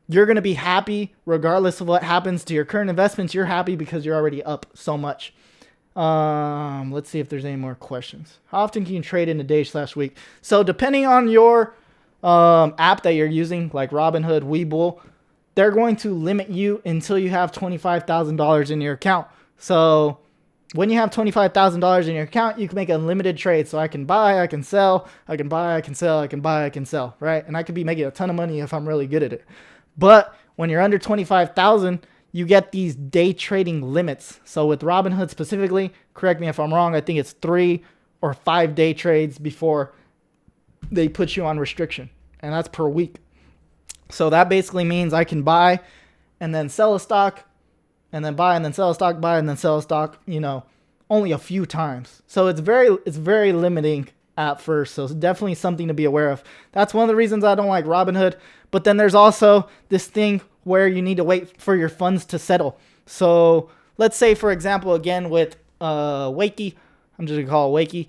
you're going to be happy regardless of what happens to your current investments. You're happy because you're already up so much. Let's see if there's any more questions. How often can you trade in a day/week? So depending on your app that you're using, like Robinhood, Webull, they're going to limit you until you have $25,000 in your account. So when you have $25,000 in your account, you can make unlimited trades. So I can buy, I can sell, I can buy, I can sell, I can buy, I can sell, right? And I could be making a ton of money if I'm really good at it. But when you're under 25,000, you get these day trading limits. So with Robinhood specifically, correct me if I'm wrong, I think it's 3 or 5 day trades before they put you on restriction. And that's per week. So that basically means I can buy and then sell a stock and then buy and then sell a stock, buy and then sell a stock, only a few times. So it's very limiting at first. So it's definitely something to be aware of. That's one of the reasons I don't like Robinhood. But then there's also this thing where you need to wait for your funds to settle. So let's say, for example, again with Wakey, I'm just gonna call it Wakey.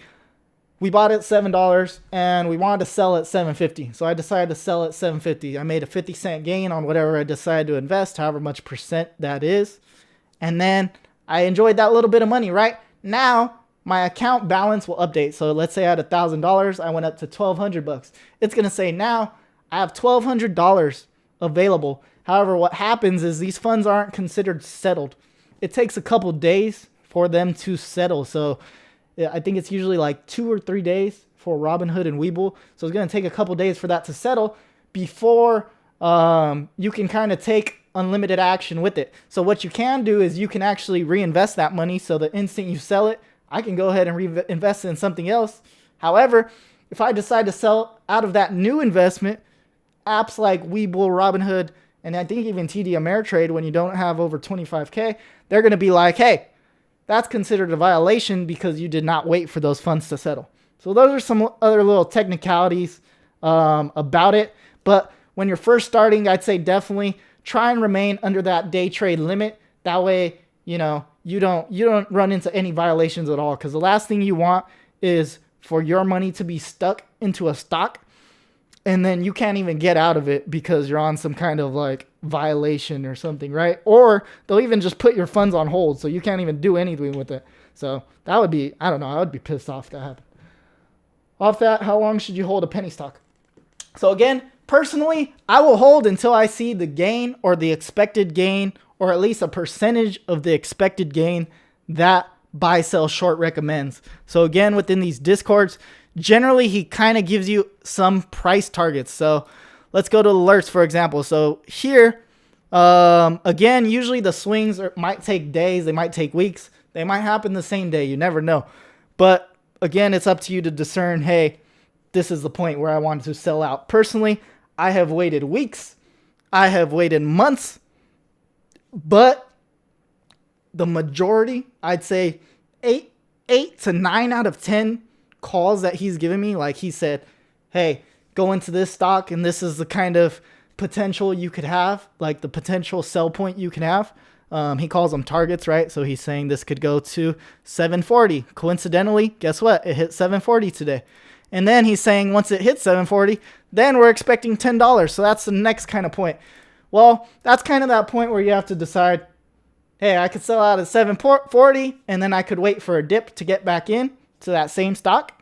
We bought it at $7 and we wanted to sell at $7.50. So I decided to sell at $7.50. I made a 50-cent gain on whatever I decided to invest, however much percent that is. And then I enjoyed that little bit of money, right? Now my account balance will update. So let's say I had $1,000, I went up to $1,200. It's gonna say now I have $1,200 available However, what happens is these funds aren't considered settled. It takes a couple days for them to settle. So I think it's usually like 2 or 3 days for Robinhood and Webull. So it's going to take a couple days for that to settle before you can kind of take unlimited action with it. So what you can do is you can actually reinvest that money. So the instant you sell it, I can go ahead and reinvest it in something else. However, if I decide to sell out of that new investment, apps like Webull, Robinhood, and I think even TD Ameritrade, when you don't have over 25K, they're going to be like, hey, that's considered a violation because you did not wait for those funds to settle. So those are some other little technicalities about it. But when you're first starting, I'd say definitely try and remain under that day trade limit. That way, you don't run into any violations at all. Because the last thing you want is for your money to be stuck into a stock and then you can't even get out of it because you're on some kind of like violation or something, right? Or they'll even just put your funds on hold so you can't even do anything with it. So that would be, I don't know, I would be pissed off if that happened. Off that, how long should you hold a penny stock? So again, personally, I will hold until I see the gain or the expected gain, or at least a percentage of the expected gain that BuySellShort recommends. So again, within these discords, generally he kind of gives you some price targets. So let's go to alerts, for example. So here, again, usually the swings might take days, they might take weeks, they might happen the same day, you never know. But again, it's up to you to discern, hey, this is the point where I wanted to sell out. Personally, I have waited weeks, I have waited months, but the majority, I'd say 8 to 9 out of 10 calls that he's given me, like he said, hey, go into this stock and this is the kind of potential you could have, like the potential sell point you can have. He calls them targets, right? So he's saying this could go to 740. Coincidentally, guess what? It hit 740 today. And then he's saying once it hits 740, then we're expecting $10. So that's the next kind of point. Well, that's kind of that point where you have to decide, hey, I could sell out at 740 and then I could wait for a dip to get back in to that same stock.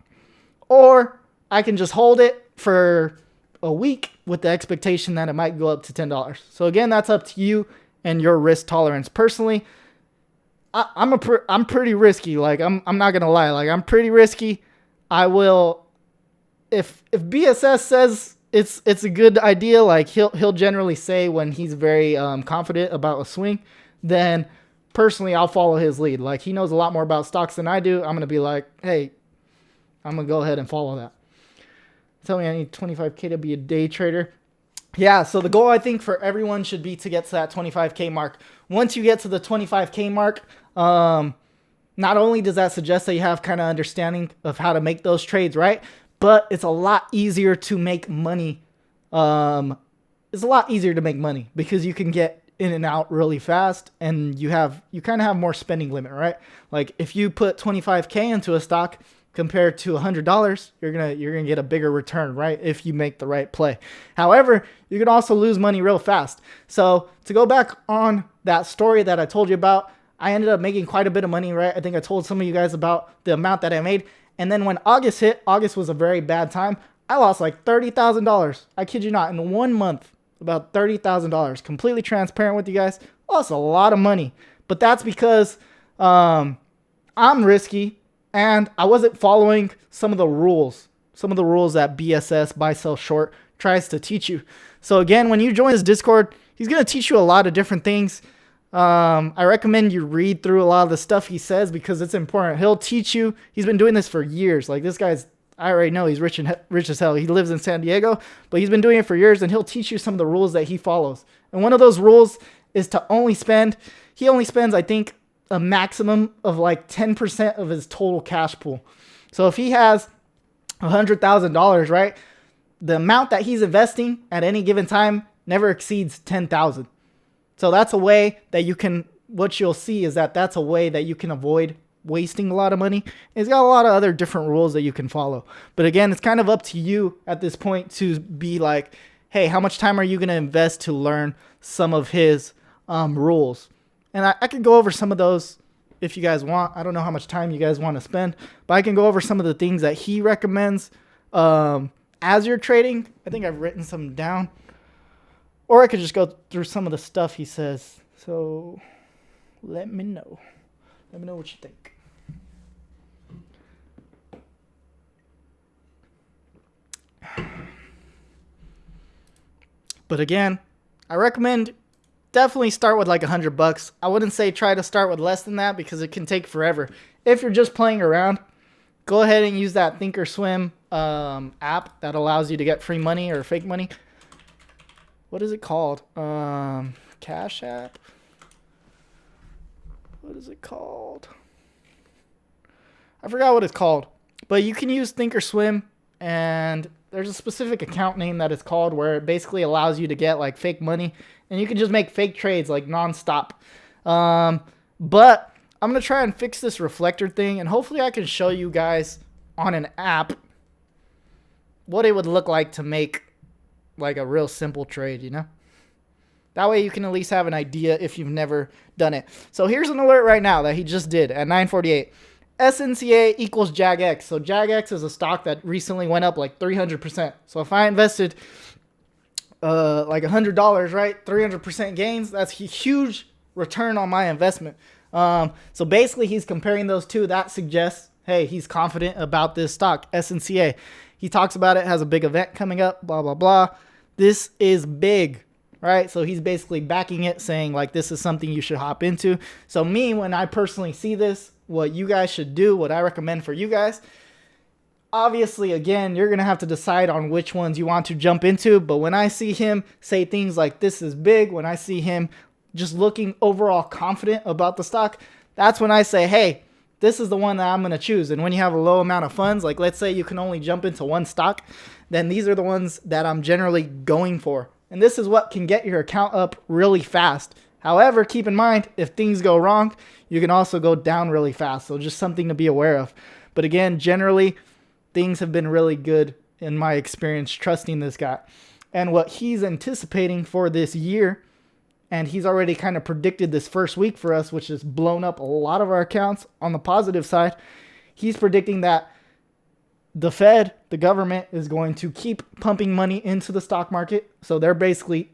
Or I can just hold it for a week with the expectation that it might go up to $10. So again, that's up to you and your risk tolerance. Personally, I'm pretty risky. Like I'm not gonna lie. Like I'm pretty risky. I will, if BSS says it's a good idea, like he'll generally say when he's very confident about a swing, then personally I'll follow his lead. Like he knows a lot more about stocks than I do. I'm gonna be like, hey, I'm gonna go ahead and follow that. Tell me I need 25K to be a day trader. Yeah, so the goal I think for everyone should be to get to that 25K mark. Once you get to the 25K mark, not only does that suggest that you have kind of understanding of how to make those trades, right? But it's a lot easier to make money. It's a lot easier to make money because you can get in and out really fast, and you kind of have more spending limit, right? Like if you put 25K into a stock compared to $100, you're gonna get a bigger return, right? If you make the right play. However, you can also lose money real fast. So to go back on that story that I told you about, I ended up making quite a bit of money, right? I think I told some of you guys about the amount that I made. And then when August hit, August was a very bad time. I lost like $30,000. I kid you not, in 1 month, about $30,000. Completely transparent with you guys. Lost a lot of money. But that's because I'm risky. And I wasn't following some of the rules that BSS, BuySellShort, tries to teach you. So again, when you join his Discord, he's going to teach you a lot of different things. I recommend you read through a lot of the stuff he says because it's important. He'll teach you. He's been doing this for years. Like this guy's, I already know he's rich as hell. He lives in San Diego, but he's been doing it for years, and he'll teach you some of the rules that he follows. And one of those rules is to he only spends, I think, a maximum of like 10% of his total cash pool. So if he has $100,000, right, the amount that he's investing at any given time never exceeds 10,000. So that's a way that you can, what you'll see is that that's a way that you can avoid wasting a lot of money. It's got a lot of other different rules that you can follow. But again, it's kind of up to you at this point to be like, hey, how much time are you going to invest to learn some of his rules? And I could go over some of those if you guys want. I don't know how much time you guys want to spend, but I can go over some of the things that he recommends as you're trading. I think I've written some down. Or I could just go through some of the stuff he says. So let me know. Let me know what you think. But again, I recommend definitely start with like $100. I wouldn't say try to start with less than that because it can take forever. If you're just playing around, go ahead and use that Thinkorswim app that allows you to get free money or fake money. What is it called? Cash App? What is it called? I forgot what it's called. But you can use Thinkorswim, and there's a specific account name that it's called where it basically allows you to get like fake money, and you can just make fake trades like nonstop. But I'm going to try and fix this reflector thing, and hopefully I can show you guys on an app what it would look like to make like a real simple trade, you know? That way you can at least have an idea if you've never done it. So here's an alert right now that he just did at 9:48. SNCA equals JAGX. So JAGX is a stock that recently went up like 300%. So if I invested like $100, right, 300% gains, that's a huge return on my investment. So basically he's comparing those two. That suggests, hey, he's confident about this stock, SNCA. He talks about it, has a big event coming up, blah, blah, blah. This is big, right? So he's basically backing it, saying like this is something you should hop into. So me, when I personally see this, what you guys should do, what I recommend for you guys, obviously, again, you're going to have to decide on which ones you want to jump into. But when I see him say things like this is big, when I see him just looking overall confident about the stock, that's when I say, hey, this is the one that I'm going to choose. And when you have a low amount of funds, like let's say you can only jump into one stock, then these are the ones that I'm generally going for. And this is what can get your account up really fast. However, keep in mind, if things go wrong, you can also go down really fast. So just something to be aware of. But again, generally, things have been really good in my experience trusting this guy. And what he's anticipating for this year, and he's already kind of predicted this first week for us, which has blown up a lot of our accounts on the positive side. He's predicting that the Fed, the government, is going to keep pumping money into the stock market. So they're basically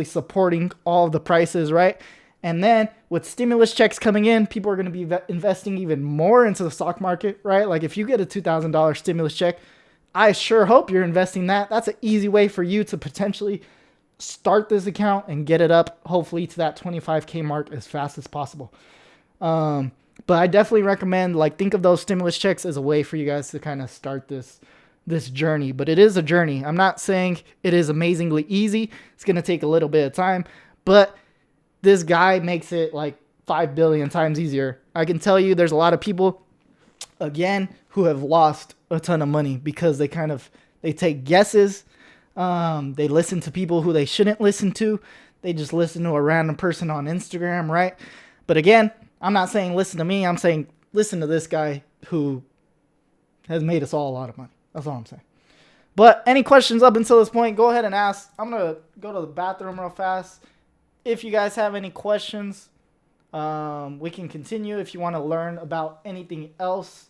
supporting all of the prices, right? And then with stimulus checks coming in, people are going to be investing even more into the stock market, right? Like if you get a $2,000 stimulus check, I sure hope you're investing that. That's an easy way for you to potentially start this account and get it up, hopefully to that 25K mark as fast as possible. But I definitely recommend, like, think of those stimulus checks as a way for you guys to kind of start this journey. But it is a journey. I'm not saying it is amazingly easy. It's going to take a little bit of time. But this guy makes it like 5 billion times easier. I can tell you there's a lot of people, again, who have lost a ton of money because they take guesses. They listen to people who they shouldn't listen to. They just listen to a random person on Instagram, right? But again, I'm not saying listen to me. I'm saying listen to this guy who has made us all a lot of money. That's all I'm saying. But any questions up until this point, go ahead and ask. I'm going to go to the bathroom real fast. If you guys have any questions, we can continue. If you want to learn about anything else,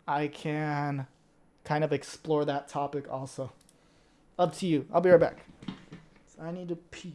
I can kind of explore that topic also. Up to you. I'll be right back. I need to pee.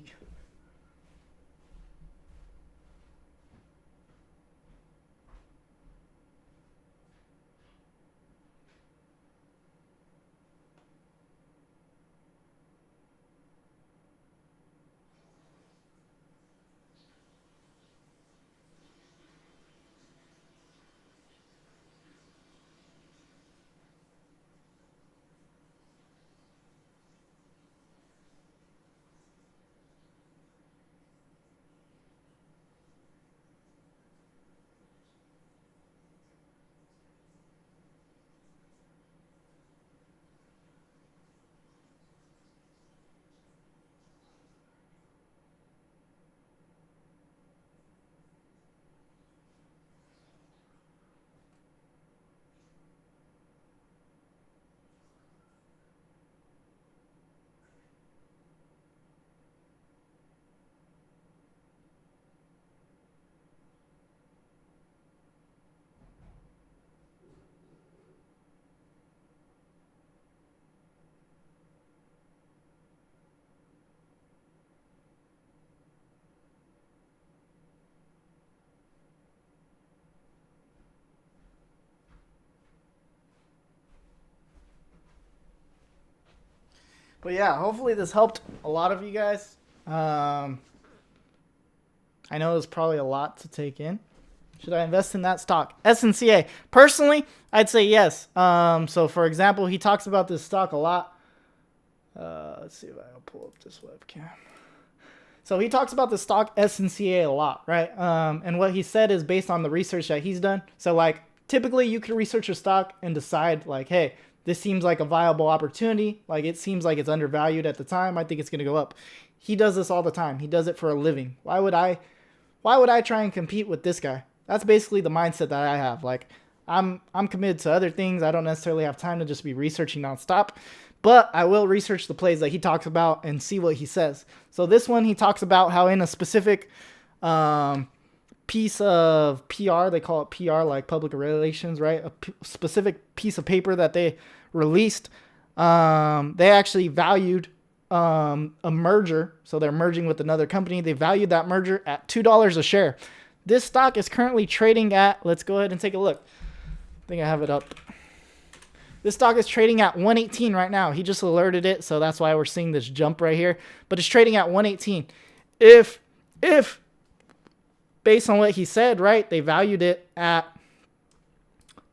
But yeah, hopefully this helped a lot of you guys. I know it's probably a lot to take in. Should I invest in that stock? SNCA. Personally, I'd say yes. So for example, he talks about this stock a lot. Let's see if I can pull up this webcam. So he talks about the stock SNCA a lot, right? And what he said is based on the research that he's done. So like typically you could research a stock and decide like, hey, this seems like a viable opportunity. Like it seems like it's undervalued at the time. I think it's going to go up. He does this all the time. He does it for a living. Why would I try and compete with this guy? That's basically the mindset that I have. Like I'm committed to other things. I don't necessarily have time to just be researching nonstop, but I will research the plays that he talks about and see what he says. So this one, he talks about how in a specific piece of PR, they call it PR, like public relations, right? A specific piece of paper that they released, they actually valued a merger. So they're merging with another company. They valued that merger at $2 a share. This stock is currently trading at, let's go ahead and take a look. I think I have it up. This stock is trading at 118 right now. He just alerted it, so that's why we're seeing this jump right here. But it's trading at 118. If based on what he said, right, they valued it at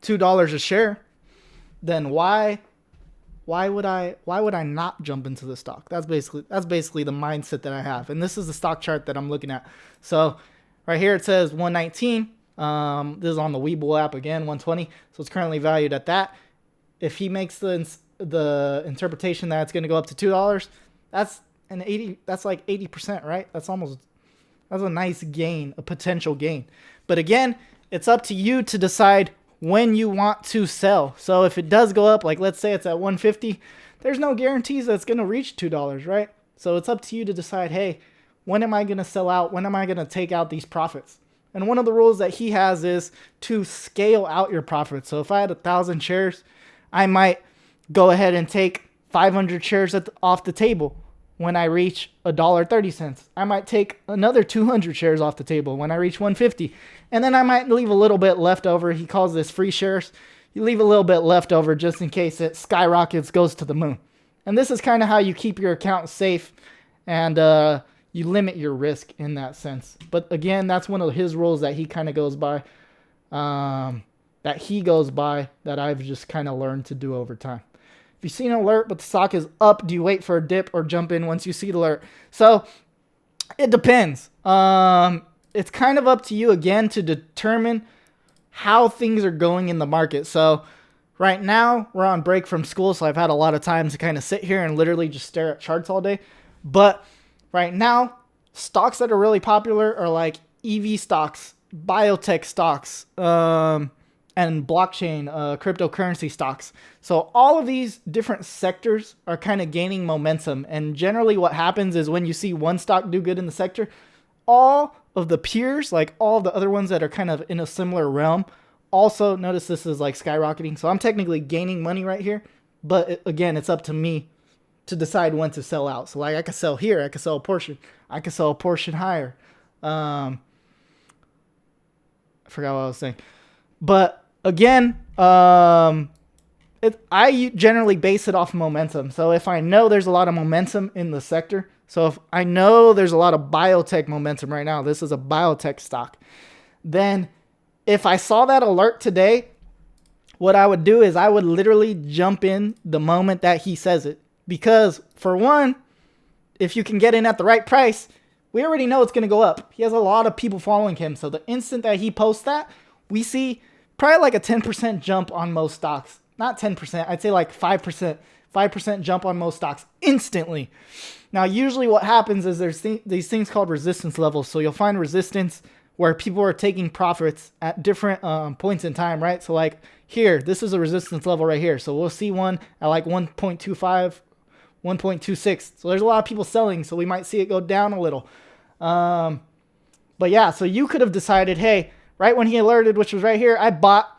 $2 a share, then why would I not jump into the stock? That's basically the mindset that I have. And this is the stock chart that I'm looking at. So right here it says 119. This is on the Webull app again, 120. So it's currently valued at that. If he makes the interpretation that it's going to go up to $2, that's like 80%, right? That's a nice gain, a potential gain. But again, it's up to you to decide when you want to sell. So if it does go up, like let's say it's at 150, there's no guarantees that it's going to reach $2, right? So it's up to you to decide, hey, when am I going to sell out? When am I going to take out these profits? And one of the rules that he has is to scale out your profits. So if I had 1,000 shares, I might go ahead and take 500 shares off the table when I reach $1.30. I might take another 200 shares off the table when I reach 150. And then I might leave a little bit left over. He calls this free shares. You leave a little bit left over just in case it skyrockets, goes to the moon. And this is kind of how you keep your account safe and you limit your risk in that sense. But again, that's one of his rules that he kind of goes by. That I've just kind of learned to do over time. If you see an alert but the stock is up, do you wait for a dip or jump in once you see the alert? So it depends. It's kind of up to you again to determine how things are going in the market. So right now we're on break from school, so I've had a lot of time to kind of sit here and literally just stare at charts all day. But right now, stocks that are really popular are like EV stocks, biotech stocks, and blockchain, cryptocurrency stocks. So all of these different sectors are kind of gaining momentum. And generally what happens is when you see one stock do good in the sector, all of the peers, like all the other ones that are kind of in a similar realm, also notice this is like skyrocketing. So I'm technically gaining money right here. But again, it's up to me to decide when to sell out. So like I could sell here, I could sell a portion, I could sell a portion higher. I forgot what I was saying. But again, I generally base it off momentum. So if I know there's a lot of momentum in the sector, so if I know there's a lot of biotech momentum right now, this is a biotech stock, then if I saw that alert today, what I would do is I would literally jump in the moment that he says it. Because for one, if you can get in at the right price, we already know it's going to go up. He has a lot of people following him. So the instant that he posts that, we see probably like a 10% jump on most stocks. Not 10%, I'd say like 5%. 5% jump on most stocks instantly. Now, usually what happens is there's these things called resistance levels. So you'll find resistance where people are taking profits at different points in time, right? So like here, this is a resistance level right here. So we'll see one at like 1.25, 1.26. So there's a lot of people selling. So we might see it go down a little. But yeah, so you could have decided, hey, right when he alerted, which was right here, I bought.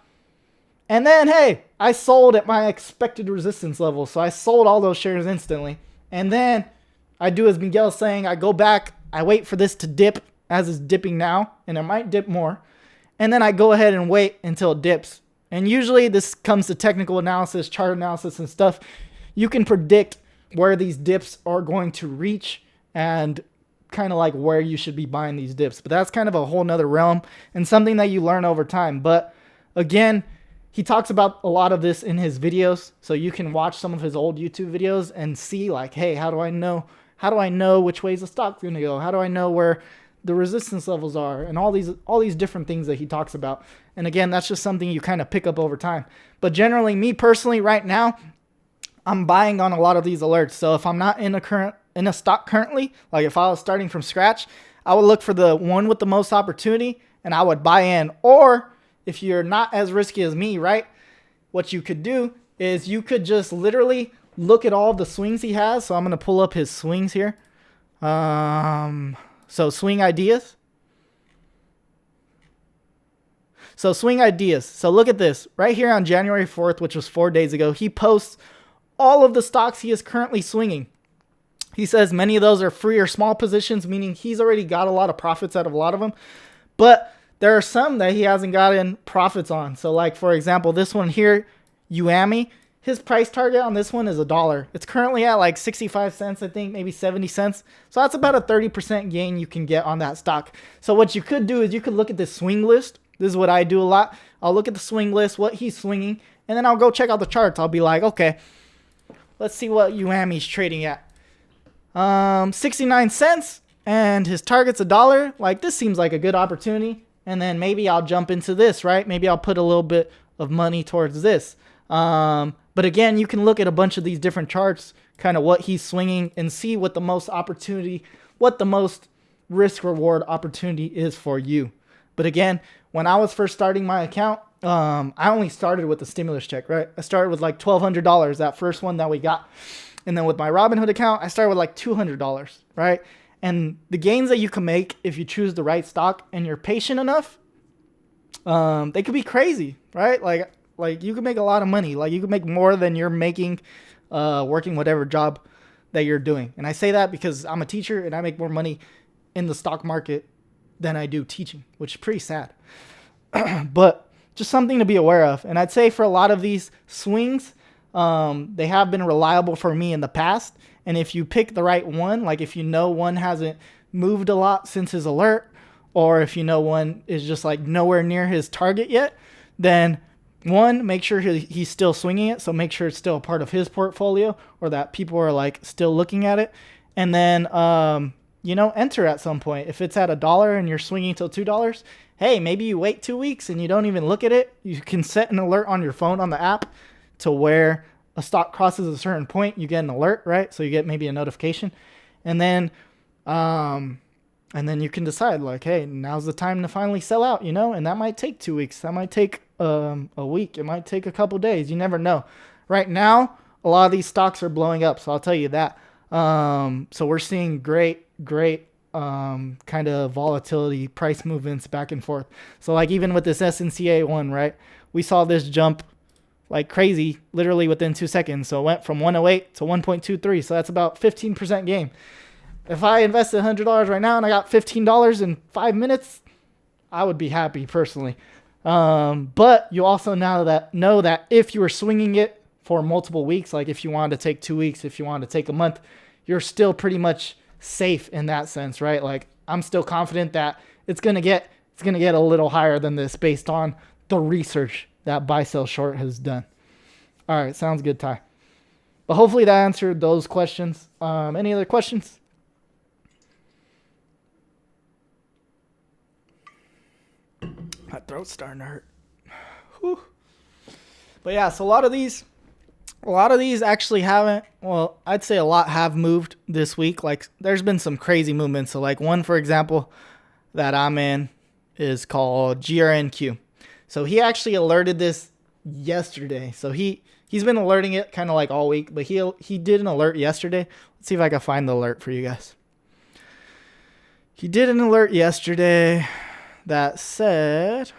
And then, hey, I sold at my expected resistance level. So I sold all those shares instantly. And then I do as Miguel's saying, I go back, I wait for this to dip as it's dipping now, and it might dip more. And then I go ahead and wait until it dips. And usually this comes to technical analysis, chart analysis and stuff. You can predict where these dips are going to reach and kind of like where you should be buying these dips. But that's kind of a whole nother realm and something that you learn over time. But again, he talks about a lot of this in his videos. So you can watch some of his old YouTube videos and see like, hey, how do I know which ways the stock's going to go? How do I know where the resistance levels are, and all these different things that he talks about. And again, that's just something you kind of pick up over time. But generally, me personally, right now, I'm buying on a lot of these alerts. So if I'm not in a stock currently, like if I was starting from scratch, I would look for the one with the most opportunity and I would buy in. Or if you're not as risky as me, right, what you could do is you could just literally look at all the swings he has. So I'm going to pull up his swings here. So swing ideas. So swing ideas. So look at this right here on January 4th, which was 4 days ago. He posts all of the stocks he is currently swinging. He says many of those are free or small positions, meaning he's already got a lot of profits out of a lot of them. But there are some that he hasn't gotten profits on. So like, for example, this one here, Uami, his price target on this one is $1. It's currently at like 65 cents, I think, maybe 70 cents. So that's about a 30% gain you can get on that stock. So what you could do is you could look at the swing list. This is what I do a lot. I'll look at the swing list, what he's swinging, and then I'll go check out the charts. I'll be like, okay, let's see what Uami's trading at. 69 cents, and his target's $1. Like, this seems like a good opportunity. And then maybe I'll jump into this, right? Maybe I'll put a little bit of money towards this. But again, you can look at a bunch of these different charts, kind of what he's swinging, and see what the most opportunity, what the most risk reward opportunity is for you. But again, when I was first starting my account, I only started with the stimulus check, right? I started with like $1,200, that first one that we got. And then with my Robinhood account, I started with like $200, right? And the gains that you can make if you choose the right stock and you're patient enough, they could be crazy, right? Like you can make a lot of money. Like you can make more than you're making working whatever job that you're doing. And I say that because I'm a teacher and I make more money in the stock market than I do teaching, which is pretty sad. But just something to be aware of. And I'd say for a lot of these swings, they have been reliable for me in the past. And if you pick the right one, like if you know one hasn't moved a lot since his alert, or if you know one is just like nowhere near his target yet, then one, make sure he's still swinging it. So make sure it's still a part of his portfolio, or that people are like still looking at it. And then, enter at some point. If it's at $1 and you're swinging till $2, hey, maybe you wait 2 weeks and you don't even look at it. You can set an alert on your phone on the app to where a stock crosses a certain point, you get an alert, right? So you get maybe a notification, and then you can decide like, hey, now's the time to finally sell out, and that might take 2 weeks. That might take a week. It might take a couple days. You never know. Right now, a lot of these stocks are blowing up. So I'll tell you that. So we're seeing great kind of volatility, price movements back and forth. So like even with this SNCA one, right? We saw this jump like crazy, literally within 2 seconds. So it went from 108 to 1.23. So that's about 15% gain. If I invested $100 right now and I got $15 in 5 minutes, I would be happy personally. But you also know that if you were swinging it for multiple weeks, like if you wanted to take 2 weeks, if you wanted to take a month, you're still pretty much safe in that sense, right? Like I'm still confident that it's gonna get a little higher than this based on the research that BuySellShort has done. All right, sounds good, Ty. But hopefully that answered those questions. Any other questions? My throat's starting to hurt. Whew. But yeah, so a lot of these actually haven't, well, I'd say a lot have moved this week. Like there's been some crazy movements. So like one, for example, that I'm in is called GRNQ. So he actually alerted this yesterday. So he's been alerting it kind of like all week, but he did an alert yesterday. Let's see if I can find the alert for you guys. He did an alert yesterday that said,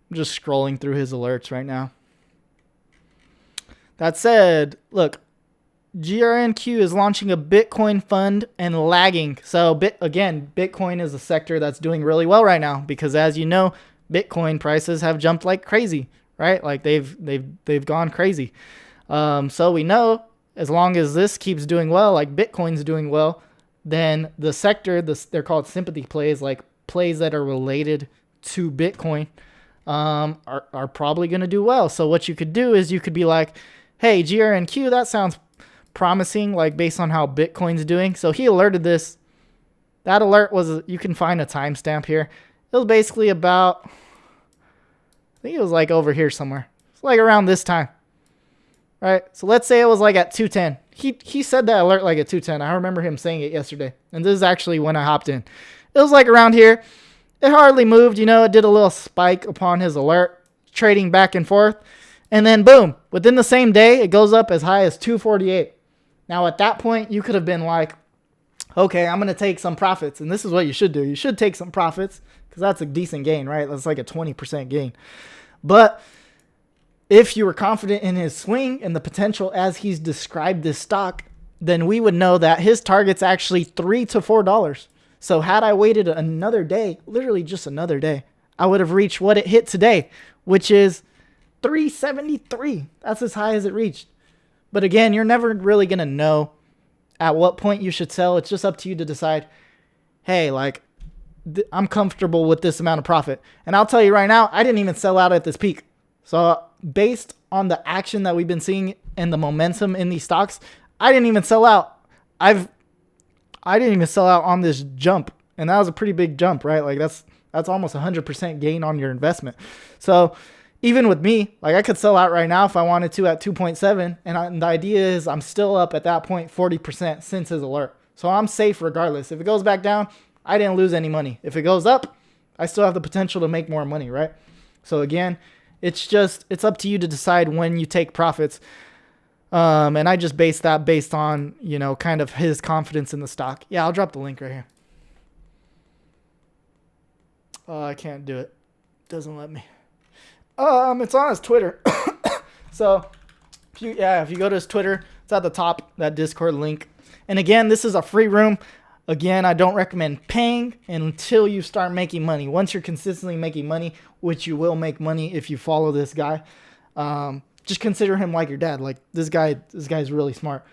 I'm just scrolling through his alerts right now. That said, look, GRNQ is launching a Bitcoin fund and lagging. So Bitcoin is a sector that's doing really well right now because, as you know, Bitcoin prices have jumped like crazy, right? Like they've gone crazy. So we know as long as this keeps doing well, like Bitcoin's doing well, then the sector, they're called sympathy plays, like plays that are related to Bitcoin, are probably going to do well. So what you could do is you could be like, hey, GRNQ, that sounds promising, like based on how Bitcoin's doing. So he alerted this. That alert was, you can find a timestamp here. It was basically about, I think it was like over here somewhere. It's like around this time. Right? So let's say it was like at 2:10. He said that alert like at 2:10. I remember him saying it yesterday. And this is actually when I hopped in. It was like around here. It hardly moved, you know, it did a little spike upon his alert, trading back and forth. And then boom, within the same day, it goes up as high as 248. Now at that point, you could have been like, okay, I'm going to take some profits. And this is what you should do. You should take some profits because that's a decent gain, right? That's like a 20% gain. But if you were confident in his swing and the potential as he's described this stock, then we would know that his target's actually $3 to $4. So had I waited another day, literally just another day, I would have reached what it hit today, which is 373. That's as high as it reached. But again, you're never really going to know at what point you should sell. It's just up to you to decide, hey, like, I'm comfortable with this amount of profit. And I'll tell you right now, I didn't even sell out at this peak. So based on the action that we've been seeing and the momentum in these stocks, I didn't even sell out. I didn't even sell out on this jump. And that was a pretty big jump, right? Like that's almost 100% gain on your investment. So even with me, like I could sell out right now if I wanted to at 2.7. And the idea is I'm still up at that point 40% since his alert. So I'm safe regardless. If it goes back down, I didn't lose any money. If it goes up, I still have the potential to make more money, right? So again, it's up to you to decide when you take profits. And I just based on, you know, kind of his confidence in the stock. Yeah, I'll drop the link right here. I can't do it. Doesn't let me. It's on his Twitter. So if you go to his Twitter, it's at the top, that Discord link. And again, this is a free room. Again, I don't recommend paying until you start making money. Once you're consistently making money, which you will make money if you follow this guy, just consider him like your dad. Like this guy's really smart.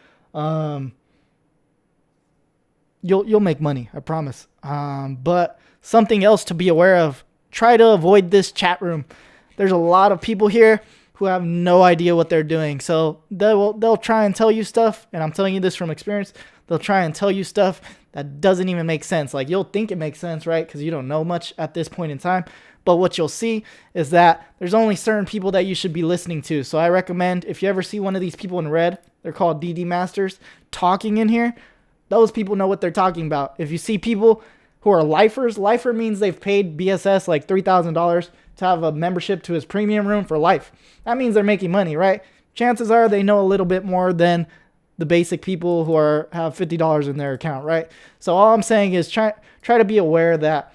You'll make money, I promise. But something else to be aware of, try to avoid this chat room. There's a lot of people here who have no idea what they're doing. So they'll try and tell you stuff, and I'm telling you this from experience. They'll try and tell you stuff that doesn't even make sense. Like you'll think it makes sense, right? Because you don't know much at this point in time. But what you'll see is that there's only certain people that you should be listening to. So I recommend if you ever see one of these people in red, they're called DD Masters, talking in here, those people know what they're talking about. If you see people who are lifers, lifer means they've paid BSS like $3,000 to have a membership to his premium room for life. That means they're making money, right? Chances are they know a little bit more than the basic people who have $50 in their account, right? So all I'm saying is try to be aware that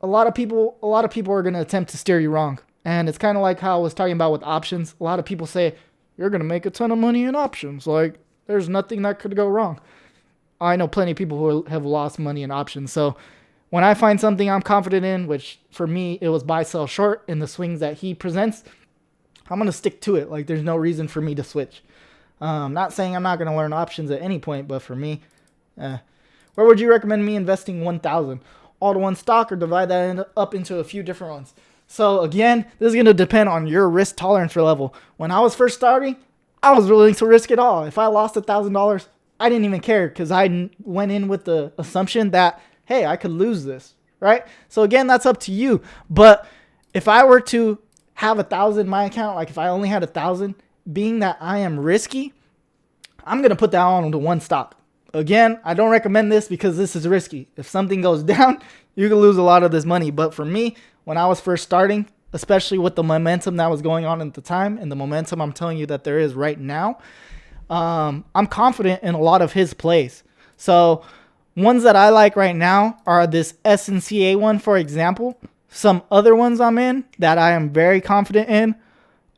a lot of people are going to attempt to steer you wrong. And it's kind of like how I was talking about with options. A lot of people say, you're going to make a ton of money in options. Like, there's nothing that could go wrong. I know plenty of people who have lost money in options. So when I find something I'm confident in, which for me, it was buy, sell, short in the swings that he presents, I'm going to stick to it. Like, there's no reason for me to switch. Not saying I'm not going to learn options at any point, but for me, where would you recommend me investing 1,000? All to one stock or divide that up into a few different ones? So again, this is going to depend on your risk tolerance level. When I was first starting, I was willing to risk it all. If I lost $1,000, I didn't even care because I went in with the assumption that, hey, I could lose this, right? So again, that's up to you. But if I were to have 1,000 in my account, like if I only had 1,000, being that I am risky, I'm going to put that on into one stock. Again, I don't recommend this because this is risky. If something goes down, you can lose a lot of this money. But for me, when I was first starting, especially with the momentum that was going on at the time and the momentum I'm telling you that there is right now, I'm confident in a lot of his plays. So ones that I like right now are this SNCA one, for example. Some other ones I'm in that I am very confident in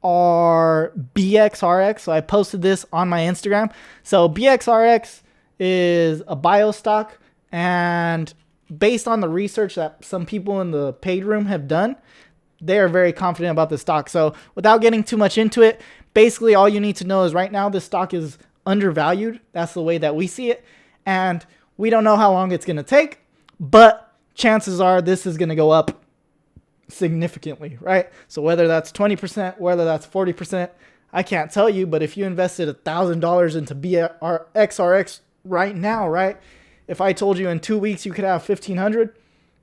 are BXRX. So I posted this on my Instagram. So BXRX is a bio stock, and based on the research that some people in the paid room have done, they are very confident about the stock. So without getting too much into it, basically all you need to know is right now this stock is undervalued. That's the way that we see it. And we don't know how long it's going to take, but chances are this is going to go up significantly, right? So whether that's 20%, whether that's 40%, I can't tell you, but if you invested $1,000 into BXRX right now, right? If I told you in 2 weeks you could have 1,500,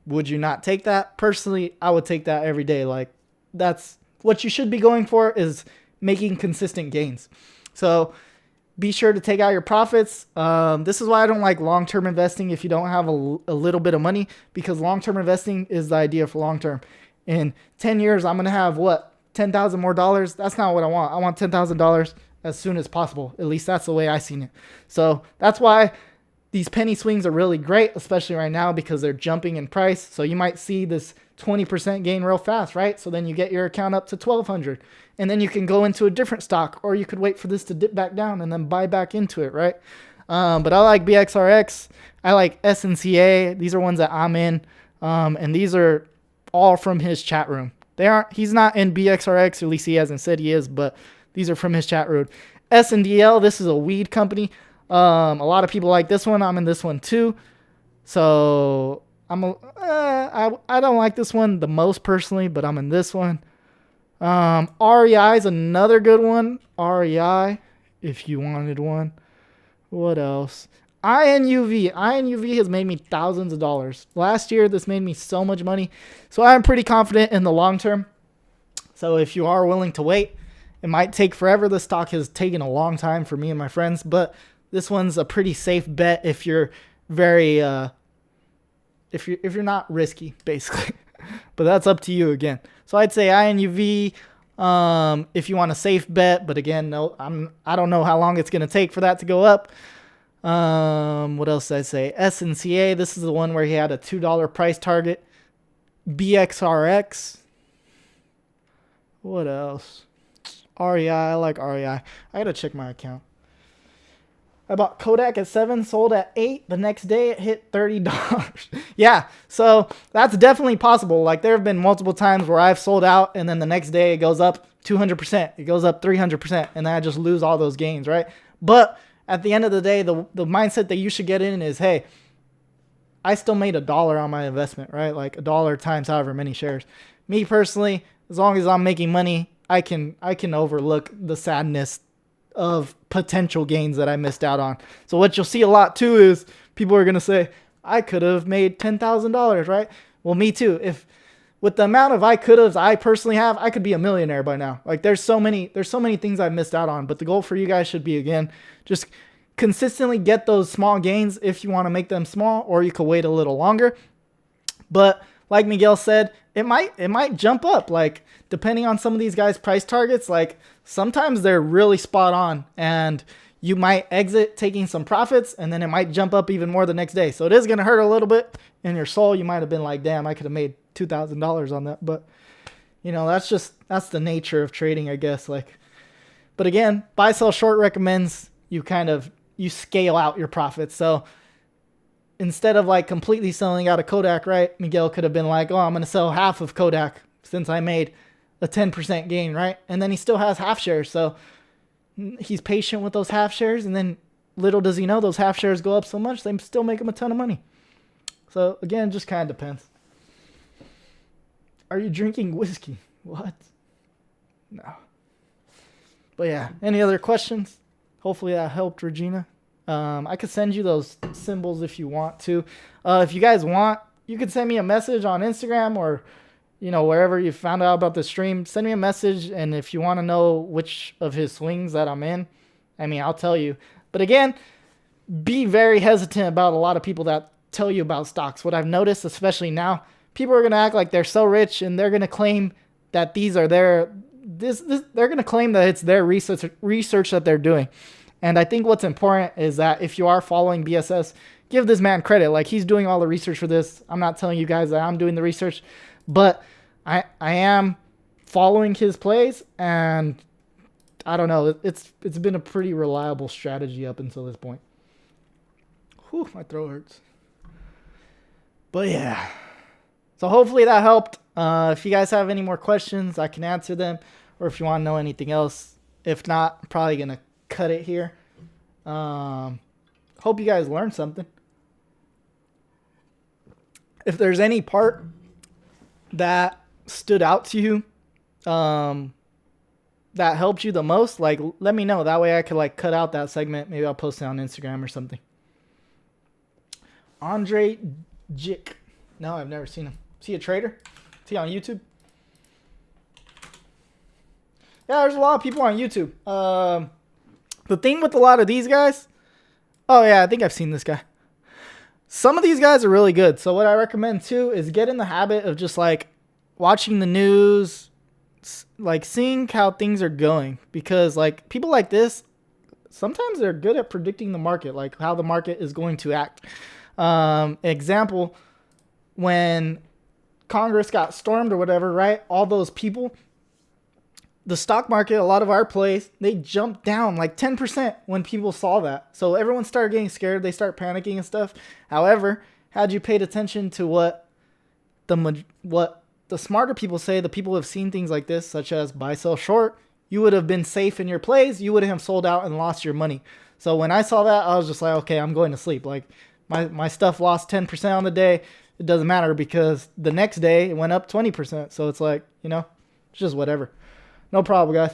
would you not take that? Personally, I would take that every day. Like, that's what you should be going for, is making consistent gains. So be sure to take out your profits. This is why I don't like long-term investing if you don't have a little bit of money, because long-term investing is the idea for long-term. In 10 years, I'm going to have what? $10,000 more dollars? That's not what I want. I want $10,000 as soon as possible. At least that's the way I seen it. So that's why these penny swings are really great, especially right now, because they're jumping in price. So you might see this 20% gain real fast, right? So then you get your account up to 1,200, and then you can go into a different stock, or you could wait for this to dip back down and then buy back into it, right? But I like BXRX. I like SNCA. These are ones that I'm in, and these are all from his chat room. He's not in BXRX, or at least he hasn't said he is, but these are from his chat room. SNDL, this is a weed company. A lot of people like this one. I'm in this one too. So I don't like this one the most personally, but I'm in this one. REI is another good one. REI, if you wanted one. What else? INUV. INUV has made me thousands of dollars. Last year, this made me so much money. So I'm pretty confident in the long term. So if you are willing to wait, it might take forever. The stock has taken a long time for me and my friends, but this one's a pretty safe bet if you're very if you're not risky, basically. But that's up to you again. So I'd say INUV if you want a safe bet, but again, no, I don't know how long it's going to take for that to go up. What else did I say? SNCA, this is the one where he had a $2 price target. BXRX. What else? REI, I like REI. I gotta check my account. I bought Kodak at 7, sold at 8. The next day it hit $30. Yeah, so that's definitely possible. Like, there have been multiple times where I've sold out and then the next day it goes up 200%. It goes up 300%, and then I just lose all those gains, right? But at the end of the day, the mindset that you should get in is, hey, I still made $1 on my investment, right? Like $1 times however many shares. Me personally, as long as I'm making money, I can overlook the sadness of potential gains that I missed out on. So what you'll see a lot too is people are going to say, I could have made $10,000, right? Well, me too. If with the amount of I could have I personally have, I could be a millionaire by now. Like, there's so many things I've missed out on, but the goal for you guys should be, again, just consistently get those small gains if you want to make them small, or you could wait a little longer. But like Miguel said, it might jump up, like, depending on some of these guys' price targets. Like, sometimes they're really spot on, and you might exit taking some profits, and then it might jump up even more the next day. So it is going to hurt a little bit in your soul. You might have been like, damn, I could have made $2,000 on that. But, you know, that's the nature of trading, I guess. Like, but again, BuySellShort recommends you scale out your profits. So instead of like completely selling out of Kodak, right? Miguel could have been like, oh, I'm going to sell half of Kodak since I made a 10% gain, right? And then he still has half shares. So he's patient with those half shares. And then little does he know, those half shares go up so much, they still make him a ton of money. So again, just kind of depends. Are you drinking whiskey? What? No. But yeah, any other questions? Hopefully that helped, Regina. I could send you those symbols if you want to. If you guys want, you could send me a message on Instagram, or, you know, wherever you found out about the stream. Send me a message, and if you want to know which of his swings that I'm in, I mean, I'll tell you. But again, be very hesitant about a lot of people that tell you about stocks. What I've noticed, especially now, people are going to act like they're so rich, and they're going to claim that these are they're going to claim that it's their research that they're doing. And I think what's important is that if you are following BSS, give this man credit. Like, he's doing all the research for this. I'm not telling you guys that I'm doing the research, but I am following his plays, and I don't know. It's been a pretty reliable strategy up until this point. Whew, my throat hurts. But yeah. So hopefully that helped. If you guys have any more questions, I can answer them. Or if you want to know anything else, If not, I'm probably going to cut it here. Hope you guys learned something. If there's any part that stood out to you, that helped you the most, like, let me know. That way I could like cut out that segment. Maybe I'll post it on Instagram or something. Andre Jick. No, I've never seen him. Is he a trader? Is he on YouTube? Yeah, there's a lot of people on YouTube. The thing with a lot of these guys, oh yeah, I think I've seen this guy. Some of these guys are really good. So what I recommend too is get in the habit of just like watching the news, like seeing how things are going, because like people like this, sometimes they're good at predicting the market, like how the market is going to act. Example, when Congress got stormed or whatever, right? All those people, the stock market, a lot of our plays, they jumped down like 10% when people saw that. So everyone started getting scared. They start panicking and stuff. However, had you paid attention to what the smarter people say, the people who have seen things like this, such as buy, sell, short, you would have been safe in your plays. You wouldn't have sold out and lost your money. So when I saw that, I was just like, okay, I'm going to sleep. Like my stuff lost 10% on the day. It doesn't matter because the next day it went up 20%. So it's like, you know, it's just whatever. No problem, guys.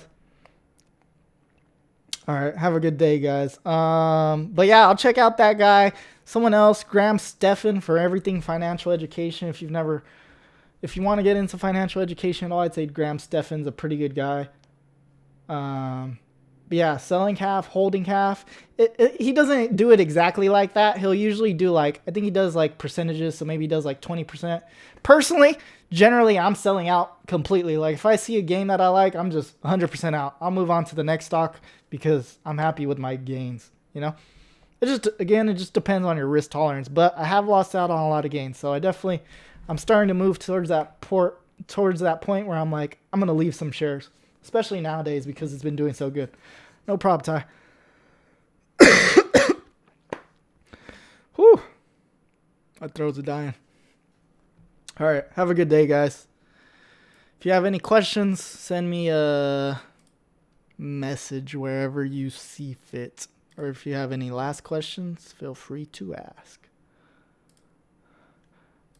All right. Have a good day, guys. But yeah, I'll check out that guy. Someone else, Graham Stephan, for everything financial education. If you want to get into financial education at all, I'd say Graham Stephan's a pretty good guy. But yeah, selling half, holding half. He doesn't do it exactly like that. He'll usually do I think he does like percentages. So maybe he does like 20%. Personally, generally, I'm selling out completely. Like if I see a game that I like, I'm just 100% out. I'll move on to the next stock because I'm happy with my gains, you know? It just depends on your risk tolerance. But I have lost out on a lot of gains. So I'm starting to move towards that point where I'm like, I'm going to leave some shares, especially nowadays because it's been doing so good. No problem, Ty. Whew. My throats are dying. All right. Have a good day, guys. If you have any questions, send me a message wherever you see fit. Or if you have any last questions, feel free to ask.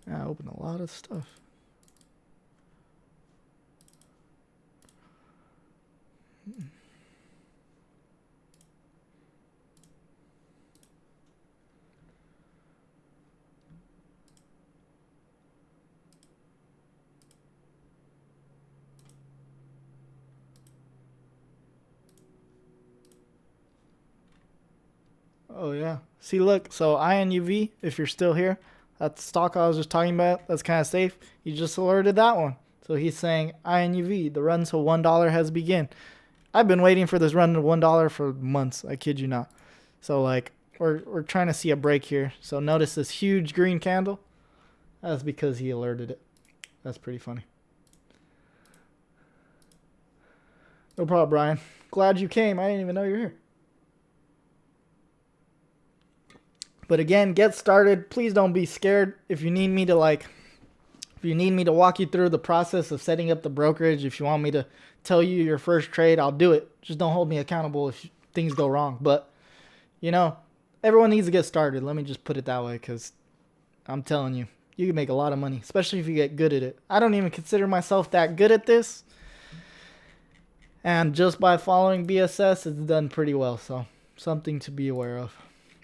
I opened a lot of stuff. Oh, yeah. See, look. So INUV, if you're still here, that stock I was just talking about, that's kind of safe. He just alerted that one. So he's saying INUV, the run to $1 has begun. I've been waiting for this run to $1 for months. I kid you not. So like we're trying to see a break here. So notice this huge green candle. That's because he alerted it. That's pretty funny. No problem, Brian. Glad you came. I didn't even know you were here. But again, get started. Please don't be scared. If you need me to walk you through the process of setting up the brokerage, if you want me to tell you your first trade, I'll do it. Just don't hold me accountable if things go wrong. But, you know, everyone needs to get started. Let me just put it that way, because I'm telling you, you can make a lot of money, especially if you get good at it. I don't even consider myself that good at this. And just by following BSS, it's done pretty well. So something to be aware of.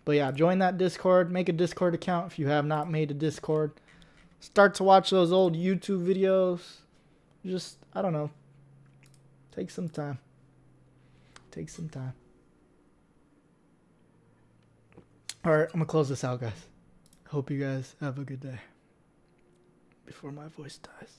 But yeah, join that Discord. Make a Discord account if you have not made a Discord. Start to watch those old YouTube videos. Just, I don't know. Take some time. Take some time. Alright, I'm going to close this out, guys. Hope you guys have a good day. Before my voice dies.